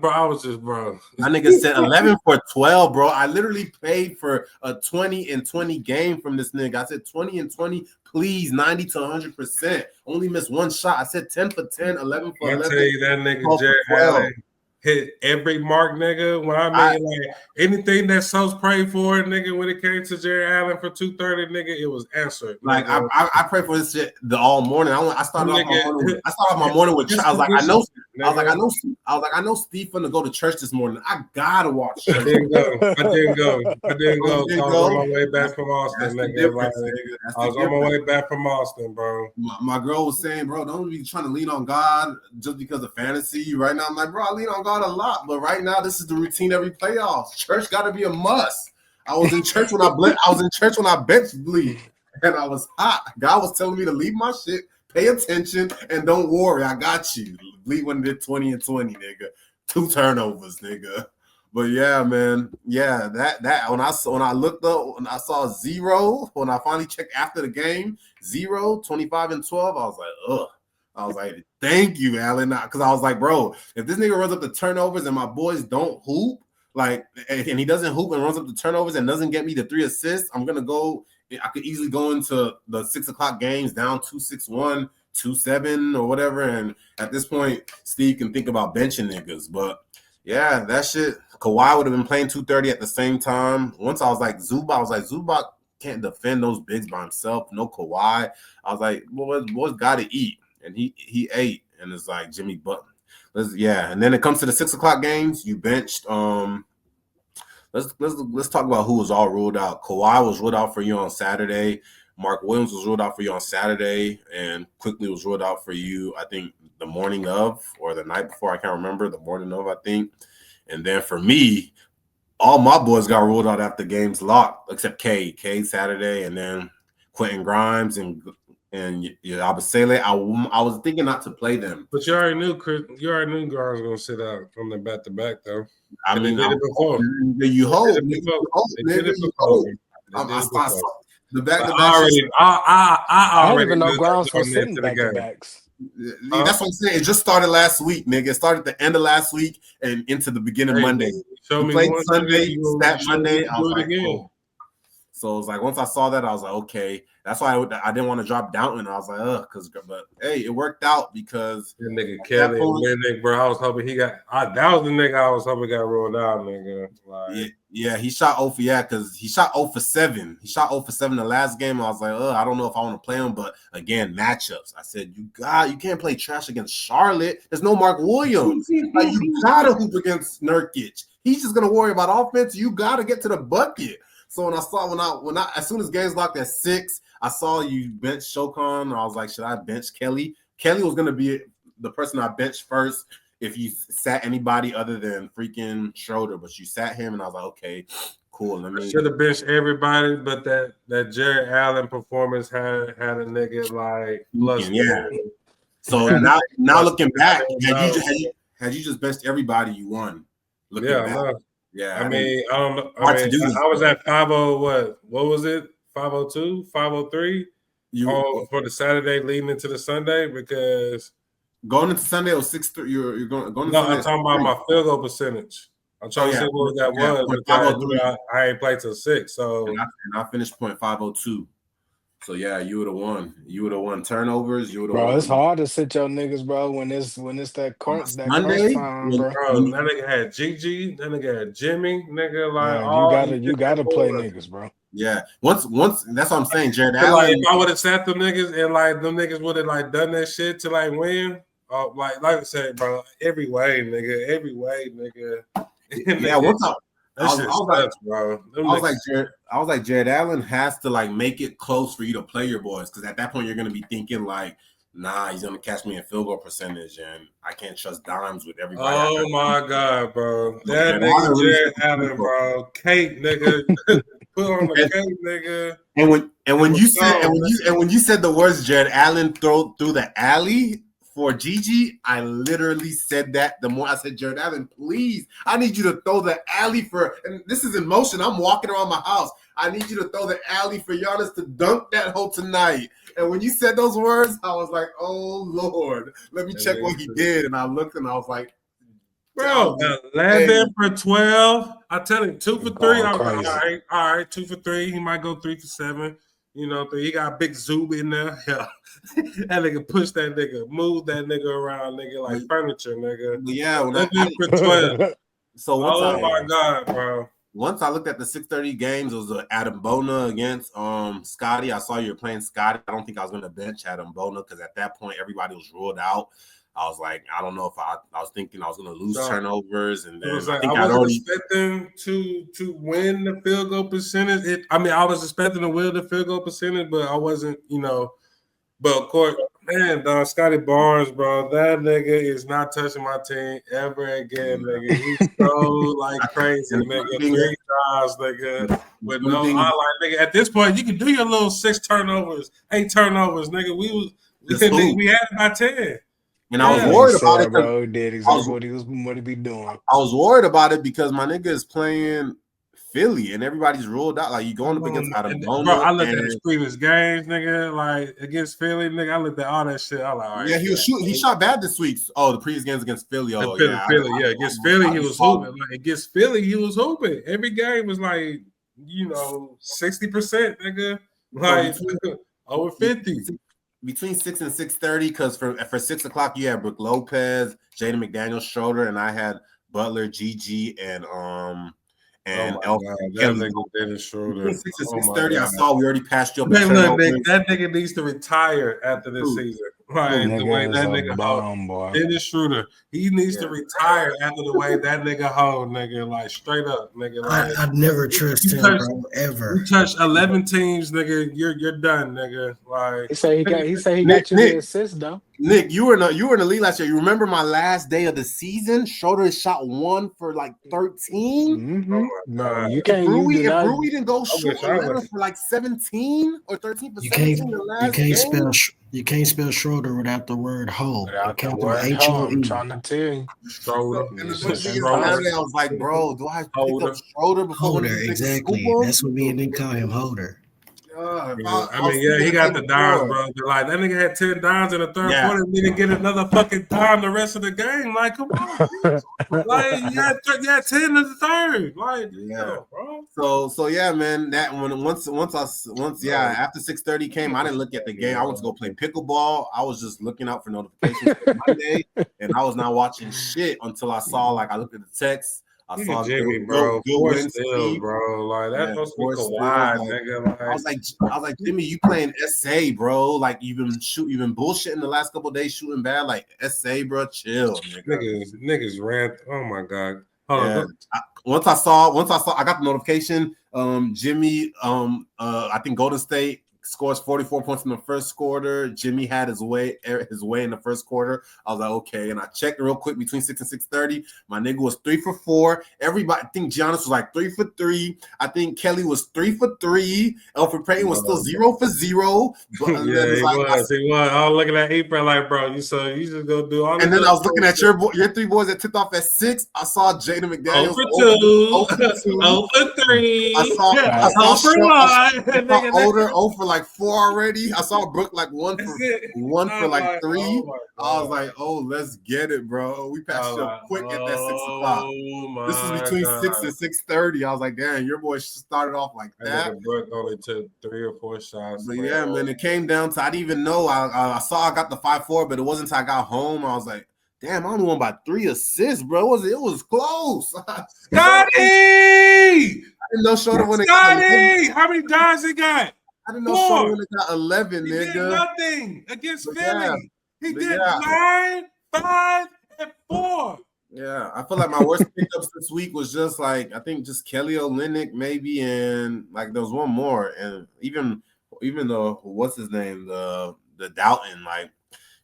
Bro, I was just, bro. My nigga said 11 for 12, bro. I literally paid for a 20 and 20 game from this nigga. I said 20 and 20, please, 90 to 100%. Only missed 1 shot. I said 10 for 10, 11 for 11. I tell you, that nigga Jared Allen hit every mark, nigga. When I mean, anything that Sos prayed for, nigga, when it came to Jared Allen for 2:30, nigga, it was answered. Like I pray for this shit all morning. I started off my morning with. I was like, I know Steve finna go to church this morning. I gotta watch church. I didn't go. I was on my way back from Austin, nigga. I was on my way back from Austin, bro. My girl was saying, bro, don't be trying to lean on God just because of fantasy. Right now, I'm like, bro, I lean on God a lot, but right now this is the routine every playoffs. Church got to be a must. I was in church when I bench bleed, and I was hot. God was telling me to leave my shit, pay attention, and don't worry, I got you. Bleed when did 20 and 20, nigga. 2 turnovers, nigga. But yeah, man, yeah, that when I looked up and I saw 0 when I finally checked after the game, 0, 25 and 12, I was like, ugh. I was like, thank you, Allen. Because I was like, bro, if this nigga runs up the turnovers and my boys don't hoop, and he doesn't hoop and runs up the turnovers and doesn't get me the 3 assists, I'm going to go. I could easily go into the 6 o'clock games down 2-6-1, 2-7 or whatever. And at this point, Steve can think about benching niggas. But yeah, that shit, Kawhi would have been playing 2:30 at the same time. Once I was like, Zubac can't defend those bigs by himself. No Kawhi. I was like, boys got to eat. And he ate, and it's like Jimmy Butler. And then it comes to the 6 o'clock games. You benched. Let's talk about who was all ruled out. Kawhi was ruled out for you on Saturday. Mark Williams was ruled out for you on Saturday, and Quickly was ruled out for you. I think the morning of or the night before. I can't remember. The morning of, I think. And then for me, all my boys got ruled out after games locked, except K Saturday, and then Quentin Grimes and Abasele. I was thinking not to play them. But you already knew Grimes was going to sit out from the back-to-back, though. I mean, they did it before. You hope. They did it before. The back-to-back. I don't even know Grimes was sitting back-to-backs. That's what I'm saying. It just started last week, nigga. It started at the end of last week and into the beginning of Monday. Show me played one Sunday, you stat Monday. I was like, again. oh. So it was like once I saw that, I was like, okay. That's why I didn't want to drop Downton. I was like, but hey, it worked out because that nigga Kelly and Lennox, bro. I was hoping he got. That was the nigga I was hoping got rolled out, nigga. Like, yeah, he shot 0 for because he shot 0 for 7. He shot 0 for 7 the last game. I was like, I don't know if I want to play him, but again, matchups. I said, you can't play trash against Charlotte. There's no Mark Williams. Like you gotta hoop against Nurkic. He's just gonna worry about offense. You gotta get to the bucket. So when I as soon as games locked at 6, I saw you bench Shokan. I was like, should I bench Kelly? Kelly was gonna be the person I benched first if you sat anybody other than freaking Schroeder, but you sat him, and I was like, okay, cool. I should have benched everybody, but that Jared Allen performance had a nigga like plus. Yeah. So now looking back, had you just benched everybody, you won. Looking back. Yeah, I mean, I don't know. I was at 50. What was it? 502, 503 for the Saturday leading into the Sunday because going into Sunday was 6-3. You're going. No, I'm talking about my field goal percentage. I'm trying to see what that was. I ain't played till 6, so and I finished point 502. So yeah, you would have won. You would have won turnovers. You would have. Bro, it's hard to sit your niggas, bro. When it's that crunch time, bro. That nigga had Gigi. That nigga had Jimmy. Nigga, like you gotta play niggas, bro. Yeah. Once that's what I'm saying, Jared Allen. Like if I would have sat them niggas and like them niggas would have like done that shit to like win. Like I said, bro, every way, nigga. Yeah. Once I was like, Jared Allen has to like make it close for you to play your boys, because at that point you're gonna be thinking like, nah, he's gonna catch me in field goal percentage, and I can't trust dimes with everybody. Oh my god, bro, that nigga Jared Allen, bro, cake, nigga, put on the cake, nigga. And when you said the words Jared Allen through the alley for Gigi, I literally said that. The more I said, Jared Allen, please, I need you to throw the alley for, and this is in motion. I'm walking around my house. I need you to throw the alley for Giannis to dunk that hole tonight. And when you said those words, I was like, oh, Lord, let me check what he did. And I looked and I was like, bro, 11 for 12. I tell him 2 for 3. I was like, all right, 2 for 3. He might go 3 for 7. You know, he got a big zoom in there. Yeah. That nigga push that nigga, move that nigga around, nigga, like furniture, nigga. Yeah. For 12. So my God, bro. Once I looked at the 6:30 games, it was Adam Bona against Scotty. I saw you were playing Scotty. I don't think I was going to bench Adam Bona because at that point, everybody was ruled out. I was like, I don't know if I was thinking I was going to lose turnovers, and then I wasn't expecting to win the field goal percentage. I was expecting to win the field goal percentage, but I wasn't, But of course, man, Scotty Barnes, bro, that nigga is not touching my team ever again, nigga. He's so like crazy, nigga. 3 times, nigga, with no highlight, nigga. At this point, you can do your little 6 turnovers, 8 turnovers, nigga. We had about 10. And I was worried about it. Bro, did exactly what he be doing. I was worried about it because my nigga is playing Philly and everybody's ruled out. Like you going up against Adam Bona. Bro, I looked at his previous games, nigga. Like against Philly, nigga. I looked at all that shit. I was like, all right. Yeah, he was shooting. He shot bad this week. Oh, the previous games against Philly. Oh, Philly. Against Philly, he was hooping. Like against Philly, he was hooping. Every game was like, 60%, nigga. Like over 50. Between 6 and 6:30, because for 6 o'clock you had Brook Lopez, Jaden McDaniels, Schroeder, and I had Butler, Gigi, and Kelly. Dennis Schroeder. 6 and 6:30, I saw we already passed you up. Man, look, that nigga needs to retire after this season. Right, the way that nigga hold Dennis Schroeder, he needs to retire after the way that nigga hold, nigga, like straight up, nigga. Like, I'd never trust him, bro, ever. You touch 11 teams, nigga, you're done, nigga. Like he say he got you the assist though. Nick, you were in the league last year. You remember my last day of the season? Schroeder shot 1 for like 13. Mm-hmm. No, you can't. If Rui didn't go short 11 for like 17 or 13 for 17 the last game. You can't spell Schroeder without the word hoe. I'm trying to tell you. Schroeder. I was like, bro, do I pick up Schroeder before Holder? Exactly. That's what me and Nick call him, Holder. I mean, yeah, he got the dimes, bro. But like that nigga had 10 dimes in the third quarter and didn't get another fucking dime the rest of the game. Like, come on, like you had 10 in the third. Like, bro. So yeah, man. That once after 6:30 came, I didn't look at the game. I went to go play pickleball. I was just looking out for notifications for Monday, and I was not watching shit until I saw I looked at the text. I saw Jimmy, bro. Good win, Steve, bro. Like that's supposed to be Kawhi, nigga. Like, I was like, Jimmy, you playing SA, bro? Like you've been bullshitting the last couple of days, shooting bad. Like SA, bro, chill, nigga. Niggas ran. Oh my god. Hold on. Once I saw, I got the notification. Jimmy, I think Golden State scores 44 points in the first quarter. Jimmy had his way in the first quarter. I was like, okay. And I checked real quick between 6 and 6:30. My nigga was 3 for 4. Everybody, I think Giannis was like 3 for 3. I think Kelly was 3 for 3. Alfred Payton was still 0 for 0. But, yeah, he was. I was looking at April like, bro, you just go do all. And then I was looking at your 3 boys that tipped off at 6. I saw Jaden McDaniels 0 for 2, 0 for 3. I saw 0 for like 4 already. I saw Brooke like 1 for like 3. I was like, oh, let's get it, bro. We passed you up quick at that 6 o'clock. This is between 6 and 6:30. I was like, damn, your boy started off like that. Brooke only took 3 or 4 shots. But yeah, man, it came down to I didn't even know. I saw I got the 5-4, but it wasn't until I got home. I was like, damn, I only won by 3 assists, bro. It was close. Scotty! I didn't know Shorter when it got 11. How many dimes he got? I didn't know Shorter when it got 11, he nigga. did nothing against Philly. He did 9, 5, and 4. Yeah, I feel like my worst pickups this week was just like I think just Kelly Olynyk maybe, and like there was one more, and even though what's his name, the Dalton, like.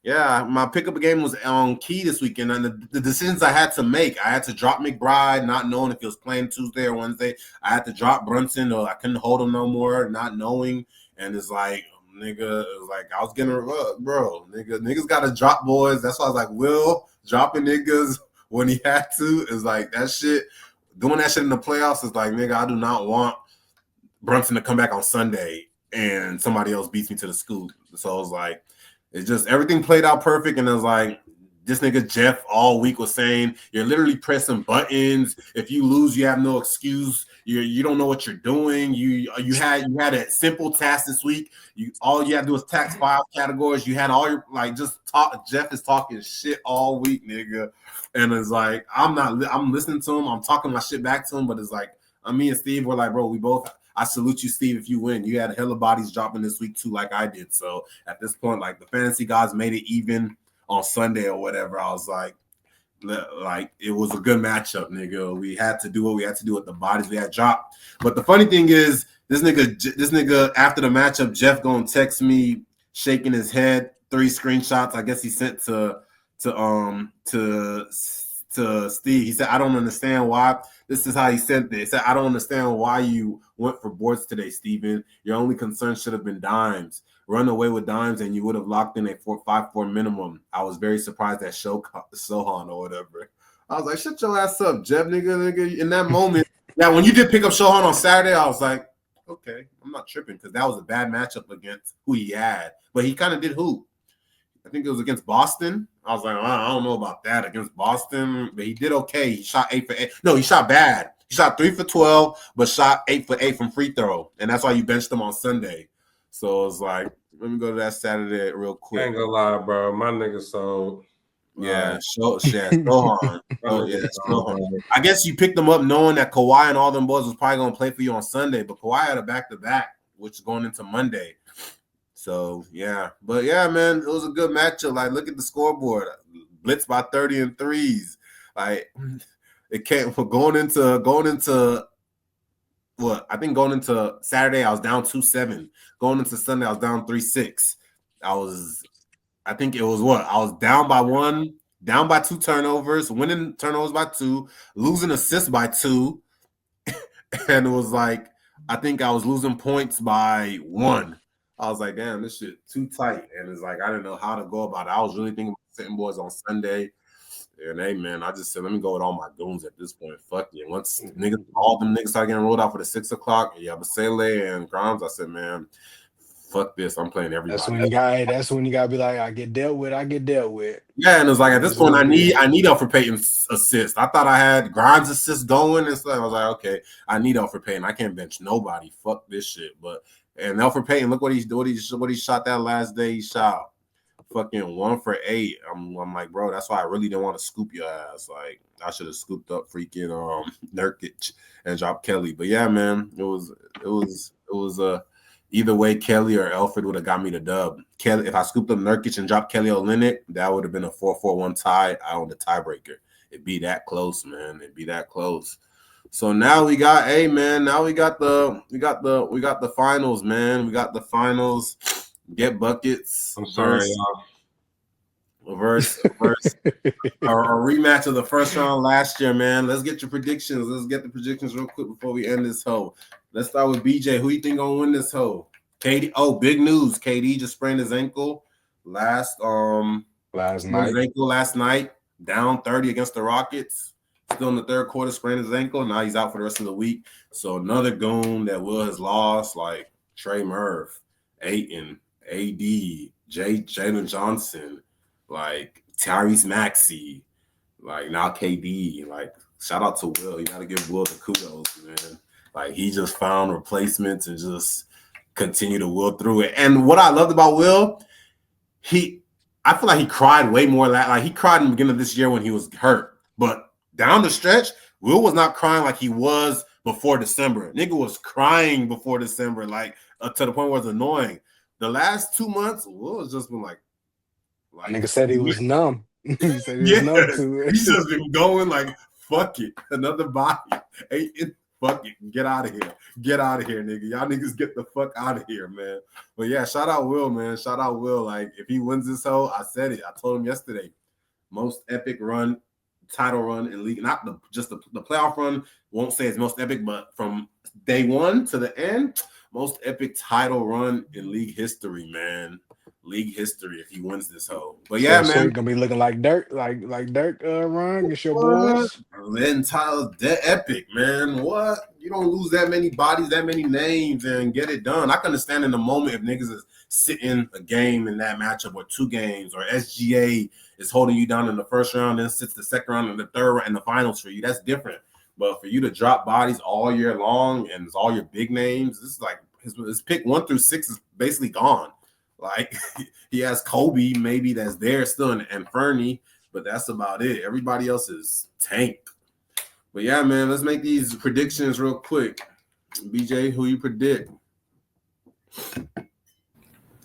Yeah, my pickup game was on key this weekend, and the decisions I had to make. I had to drop McBride, not knowing if he was playing Tuesday or Wednesday. I had to drop Brunson, or I couldn't hold him no more, not knowing. And it's like, nigga, it was like I was getting bro, niggas got to drop boys. That's why I was like, Will dropping niggas when he had to is like that shit. Doing that shit in the playoffs is like, nigga, I do not want Brunson to come back on Sunday and somebody else beats me to the scoop. So I was like. It's just everything played out perfect, and it was like this nigga Jeff all week was saying you're literally pressing buttons. If you lose, you have no excuse. You don't know what you're doing. You had a simple task this week. All you had to do was tax 5 categories. You had all your just talk. Jeff is talking shit all week, nigga, and it's like I'm listening to him. I'm talking my shit back to him, but it's like me and Steve were like, bro, we both. I salute you, Steve, if you win. You had a hella bodies dropping this week, too, like I did. So, at this point, like, the fantasy gods made it even on Sunday or whatever. I was like, it was a good matchup, nigga. We had to do what we had to do with the bodies we had dropped. But the funny thing is, this nigga, after the matchup, Jeff gonna text me shaking his head, 3 screenshots. I guess he sent to Steve. He said, I don't understand why. This is how he sent it. He said, I don't understand why you went for boards today, Steven. Your only concern should have been dimes. Run away with dimes and you would have locked in a 5-4 minimum. I was very surprised at Sohan or whatever. I was like, shut your ass up, Jeb, nigga. In that moment, when you did pick up Sohan on Saturday, I was like, okay, I'm not tripping because that was a bad matchup against who he had. But he kind of did hoop. I think it was against Boston. I was like, I don't know about that against Boston, but he did okay. He shot 8 for 8. No, he shot bad. He shot 3 for 12, but shot 8 for 8 from free throw, and that's why you benched him on Sunday. So it's like, let me go to that Saturday real quick. I ain't gonna lie, bro. My nigga sold. Yeah, Sohan. Oh yeah, Sohan. I guess you picked them up knowing that Kawhi and all them boys was probably gonna play for you on Sunday, but Kawhi had a back-to-back, which is going into Monday. So, yeah. But, yeah, man, it was a good matchup. Like, look at the scoreboard. Blitz by 30 and threes. Like, it came going into what? I think going into Saturday, I was down 2-7. Going into Sunday, I was down 3-6. I think it was what? I was down by 1, down by 2 turnovers, winning turnovers by 2, losing assists by 2. And it was like, I think I was losing points by 1. I was like, damn, this shit too tight. And it's like, I didn't know how to go about it. I was really thinking about sitting boys on Sunday. And hey, man, I just said, let me go with all my goons at this point. Fuck you. Once all them niggas start getting rolled out for the 6 o'clock, yeah, Basile and Grimes, I said, man, fuck this. I'm playing everybody. That's when you gotta be like, I get dealt with. Yeah, and it's like at this That's point, what it is. I need Elfrid Payton's assist. I thought I had Grimes' assist going and stuff. I was like, okay, I need Elfrid Payton. I can't bench nobody. Fuck this shit. And Elfrid Payton, look what he shot that last day. He shot fucking 1 for 8. I'm like, bro, that's why I really didn't want to scoop your ass. Like, I should have scooped up freaking Nurkic and dropped Kelly. But yeah, man, it was either way, Kelly or Elfrid would have got me the dub. Kelly, if I scooped up Nurkic and dropped Kelly Olynyk, that would have been a 4-4-1 tie. I owned the tiebreaker. It'd be that close, man. It'd be that close. So now we got, hey man, now we got the finals, man. We got the finals. Get buckets. I'm sorry, y'all. Verse a rematch of the first round last year, man. Let's get your predictions. Let's get the predictions real quick before we end this hoe. Let's start with BJ. Who you think gonna win this hoe? KD. Oh, big news. KD just sprained his ankle last night. Down 30 against the Rockets. Still in the third quarter, sprained his ankle. Now he's out for the rest of the week. So another goon that Will has lost, like Trey Murph, Ayton, AD, Jalen Johnson, like Tyrese Maxey, like now KD. Like, shout out to Will. You gotta give Will the kudos, man. Like, he just found replacements and just continue to will through it. And what I loved about Will, I feel like he cried way more. Like he cried in the beginning of this year when he was hurt. But down the stretch, Will was not crying like he was before December. Nigga was crying before December, like to the point where it's annoying. The last 2 months, Will has just been like nigga said he was numb. He said he was numb to it. He's just been going like, fuck it. Another body. Fuck it. Get out of here. Get out of here, nigga. Y'all niggas get the fuck out of here, man. But yeah, shout out Will, man. Shout out Will. Like, if he wins this hoe, I said it. I told him yesterday. Most epic title run in league. Not the playoff run. Won't say it's most epic, but from day one to the end, most epic title run in league history, man. League history if he wins this hoe. But yeah, man. So you're gonna be looking like Dirk, like Dirk run. It's your boys. Then Tyler's that epic, man. What? You don't lose that many bodies, that many names, and get it done. I can understand in the moment if niggas is sitting a game in that matchup or 2 games, or SGA is holding you down in the first round, then sits the second round and the third round and the finals for you. That's different. But for you to drop bodies all year long and it's all your big names, this is like his pick 1 through 6 is basically gone. Like, he has Kobe, maybe that's there still, and Fernie, but that's about it. Everybody else is tanked. But yeah, man, let's make these predictions real quick. BJ, who you predict?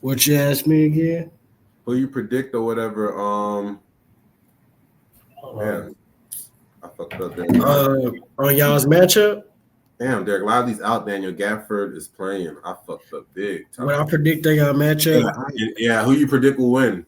What you asked me again? Who you predict or whatever? Man, I fucked up there. On y'all's matchup? Damn, Derek Lively's out. Daniel Gafford is playing. I fucked up big time. What I predict on y'all matchup? Yeah, who you predict will win?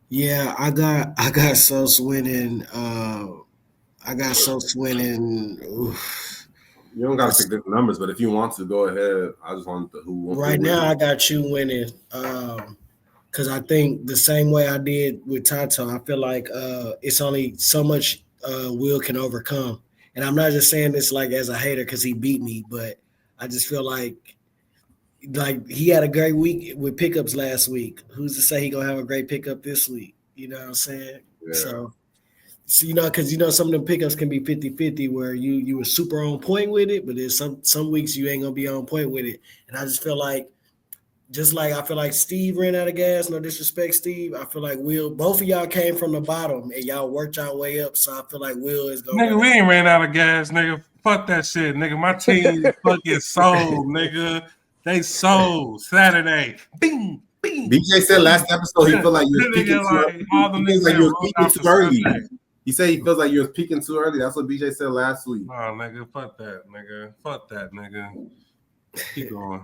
Yeah, I got Sos winning. I got Sos winning. Oof. You don't got to pick different numbers, but if you want to, go ahead. I just want the who. Right now, I got you winning. Because I think the same way I did with Tato, I feel like it's only so much Will can overcome. And I'm not just saying this like as a hater because he beat me, but I just feel like he had a great week with pickups last week. Who's to say he gonna have a great pickup this week? You know what I'm saying? Yeah. So because some of them pickups can be 50-50 where you were super on point with it, but there's some weeks you ain't gonna be on point with it. And I just feel like I feel like Steve ran out of gas. No disrespect, Steve. I feel like Will, both of y'all came from the bottom and y'all worked y'all way up. So I feel like Will is going. Nigga, we ain't ran out of gas, nigga. Fuck that shit, nigga. My team fucking sold, nigga. They sold Saturday. Bing, bing. BJ said last episode he felt like you was peaking too early. He said he feels like you was peaking too early. That's what BJ said last week. Oh, nigga, fuck that, nigga. Keep going.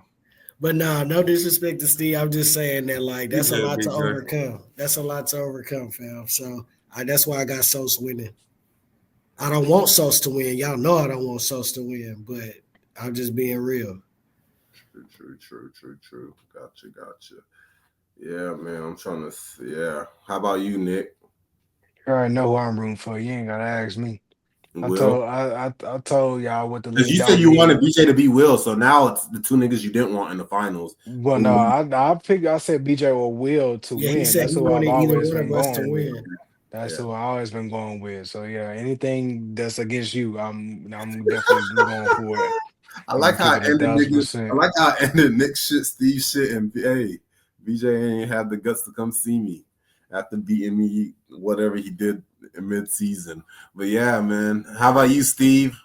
But no disrespect to Steve. I'm just saying that that's a lot to overcome. That's a lot to overcome, fam. So that's why I got Sos winning. I don't want Sos to win. Y'all know I don't want Sos to win, but I'm just being real. True. Gotcha. Yeah, man. I'm trying to. Yeah. How about you, Nick? You already know who I'm rooting for. You ain't gotta ask me. Will. I told y'all what the Because league you said don't you wanted need. BJ to be Will, so now it's the two niggas you didn't want in the finals. Well, no, I said BJ or Will to Yeah, he win. said That's he who I've wanted either always one been of us to going with. win. That's Yeah. who I always been going with. So yeah, anything that's against you, I'm definitely going for it. I I'm like gonna how keep I it a ended thousand niggas. I percent. like how I ended Nick shit, Steve shit, and hey, BJ ain't had the guts to come see me after beating me whatever he did in mid-season. But yeah, man. How about you, Steve?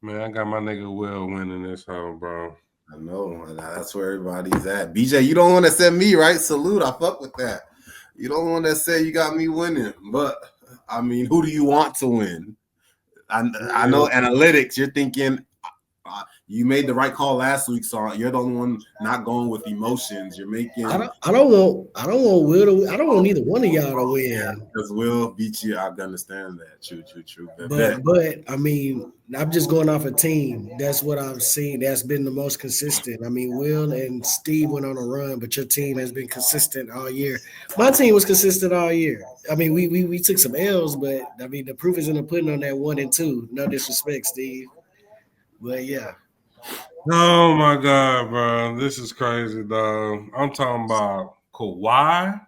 Man, I got my nigga Will winning this home, bro. I know that's where everybody's at. BJ, you don't want to send me, right? Salute. I fuck with that. You don't want to say you got me winning, but I mean, who do you want to win? I know analytics. You're thinking you made the right call last week, so you're the only one not going with emotions. You're making. I don't want Will to. I don't want either one of y'all to win. Because Will beat you. I understand that. True. But I mean, I'm just going off a team. That's what I've seen. That's been the most consistent. I mean, Will and Steve went on a run, but your team has been consistent all year. My team was consistent all year. I mean, we took some L's, but I mean, the proof is in the pudding on that 1 and 2. No disrespect, Steve, but yeah. Oh my god, bro. This is crazy, dog. I'm talking about Kawhi,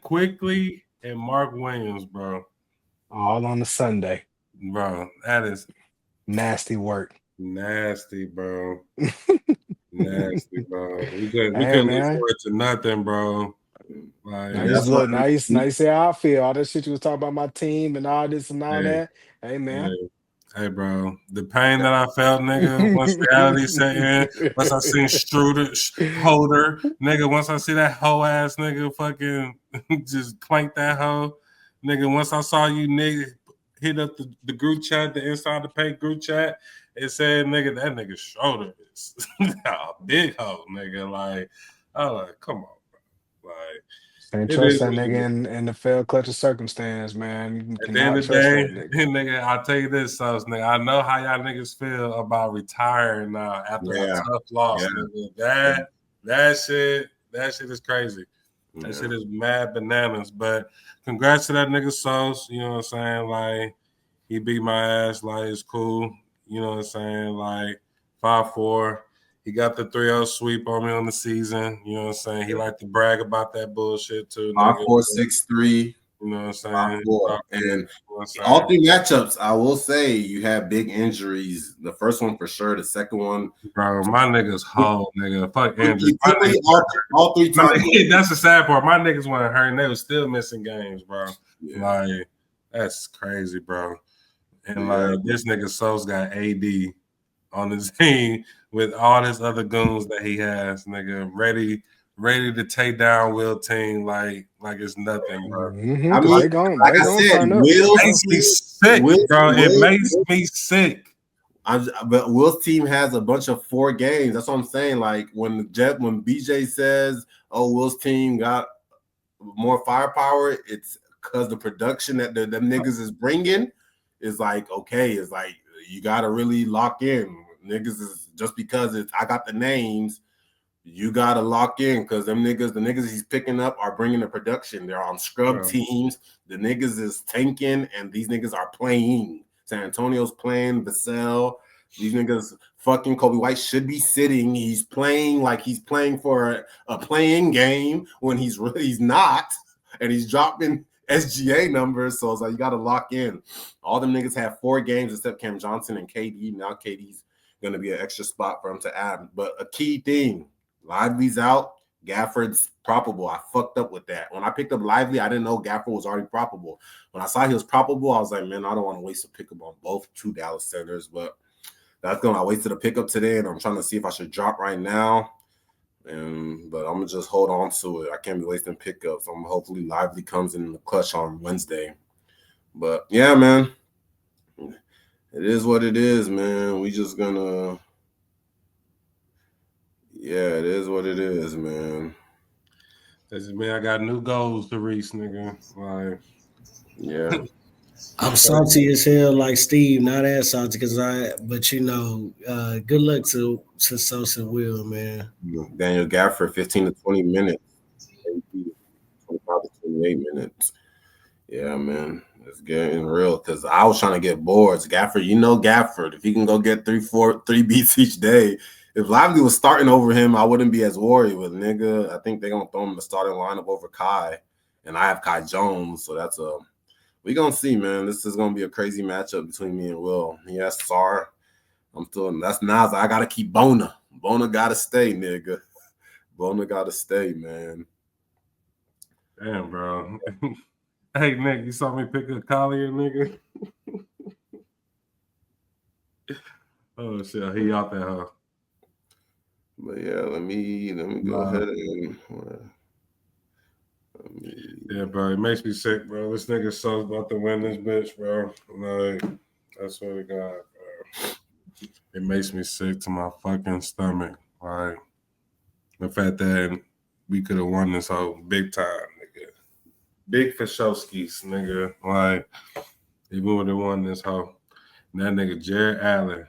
Quickly, and Mark Williams, bro. All on a Sunday. Bro, that is Nasty work. nasty, bro. Nasty, bro. We Hey couldn't look man. forward to nothing, bro. Like, Now And you that's just why look, now you see how I feel. All that shit you was talking about my team and all this and all hey, that. Hey man. hey, hey, bro. The pain that I felt, nigga, once reality set in, once I seen Holder, nigga, once I see that hoe ass nigga fucking just clank that hoe, nigga, once I saw you nigga hit up the group chat, the inside the paint group chat, it said, nigga, that nigga shoulder is a big hoe, nigga. Like, I was like, come on, bro. Like, Can't it trust is that what it nigga is. in the fair clutch of circumstance, man. You At the end cannot of the trust day, that nigga. nigga, I'll tell you this, so nigga, I know how y'all niggas feel about retiring now after a yeah, tough loss, yeah, nigga. yeah. That shit is crazy. That shit is mad bananas. But congrats to that nigga Sauce. You know what I'm saying? Like, he beat my ass. Like, it's cool. You know what I'm saying? Like, 5-4. He got the 3-0 sweep on me on the season. You know what I'm saying? He like to brag about that bullshit too, Five, nigga. 4, 6, 3, You know what I'm 5, saying? 4. 5-4. You And know what I'm all saying? three matchups, I will say you had big injuries. The first one for sure. The second one, Bro, my niggas whole nigga. Fuck Andrew. My quickly, niggas, all three times. that's the sad part. My niggas weren't hurt. They was still missing games, bro. Yeah, Like, that's crazy, bro. And yeah. like this nigga Sos got AD on his team with all his other goons that he has, nigga, ready to take down Will team like it's nothing, bro. I Because mean, like they I gonna said, turn up for Will's sure. Makes me sick, bro. It makes me sick. But Will's team has a bunch of 4 games. That's what I'm saying. Like when BJ says, "Oh, Will's team got more firepower," it's because the production that them niggas is bringing is like okay. It's like you got to really lock in. Niggas is just because I got the names. You gotta lock in because the niggas he's picking up are bringing the production. They're on scrub teams. The niggas is tanking, and these niggas are playing. San Antonio's playing Vassell. These niggas fucking Kobe White should be sitting. He's playing like he's playing for a playing game when he's not, and he's dropping SGA numbers. So it's like you gotta lock in. All them niggas have 4 games except Cam Johnson and KD. Now KD's gonna be an extra spot for him to add. But a key thing. Lively's out. Gafford's probable. I fucked up with that. When I picked up Lively, I didn't know Gafford was already probable. When I saw he was probable, I was like, man, I don't want to waste a pickup on both 2 Dallas centers. But that's going to, I wasted a pickup today, and I'm trying to see if I should drop right now. But I'm going to just hold on to it. I can't be wasting pickups. Hopefully Lively comes in the clutch on Wednesday. But, yeah, man. It is what it is, man. We just going to... Yeah, it is what it is, man. I got new goals to reach, nigga. Like, yeah. I'm salty as hell, like Steve. Not as salty, but good luck to Sosa and Will, man. Daniel Gafford, 15 to 20 minutes. 25 to 28 minutes. Yeah, man, it's getting real because I was trying to get boards. Gafford, Gafford. If he can go get 3 beats each day, if Lively was starting over him, I wouldn't be as worried. But nigga, I think they're gonna throw him in the starting lineup over Kai, and I have Kai Jones, so that's we gonna see, man. This is gonna be a crazy matchup between me and Will. He has Sar. That's Nas. I gotta keep Bona. Bona gotta stay, nigga. Bona gotta stay, man. Damn, bro. Hey, Nick, you saw me pick a Collier, nigga? Oh, shit. He out there, huh? But yeah, let me go ahead and yeah, bro. It makes me sick, bro. This nigga so about to win this bitch, bro. Like, I swear to God, bro. It makes me sick to my fucking stomach. Like, the fact that we could have won this whole big time, nigga. Big Fashowskis, nigga. Like, even would have won this whole. And that nigga Jared Allen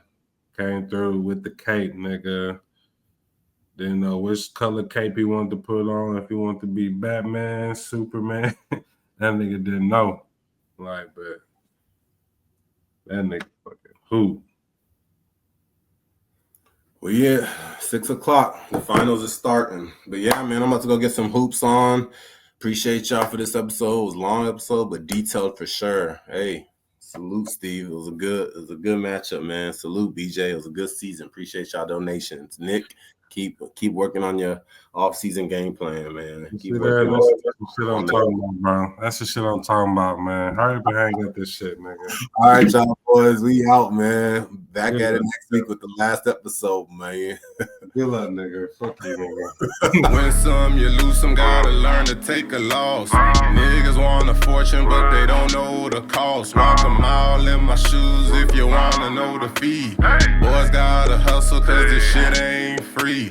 came through with the cape, nigga. Didn't know which color cape he wanted to put on, if he wanted to be Batman, Superman. That nigga didn't know. Like, but that nigga fucking who? Well, yeah, 6 o'clock. The finals is starting. But yeah, man, I'm about to go get some hoops on. Appreciate y'all for this episode. It was a long episode, but detailed for sure. Hey, salute, Steve. It was a good matchup, man. Salute, BJ. It was a good season. Appreciate y'all donations. Nick, keep working on your off-season game plan, man. Keep working on that's the shit I'm talking about, bro. That's the shit I'm talking about, man. Hurry up and hang up this shit, nigga. All right, y'all boys. We out, man. Back at it next week with the last episode, man. Good luck, nigga. Fuck you, nigga. Win some, you lose some, gotta learn to take a loss. Niggas want a fortune, but they don't know the cost. Walk a mile in my shoes if you wanna know the fee. Boys gotta hustle, cause this shit ain't free.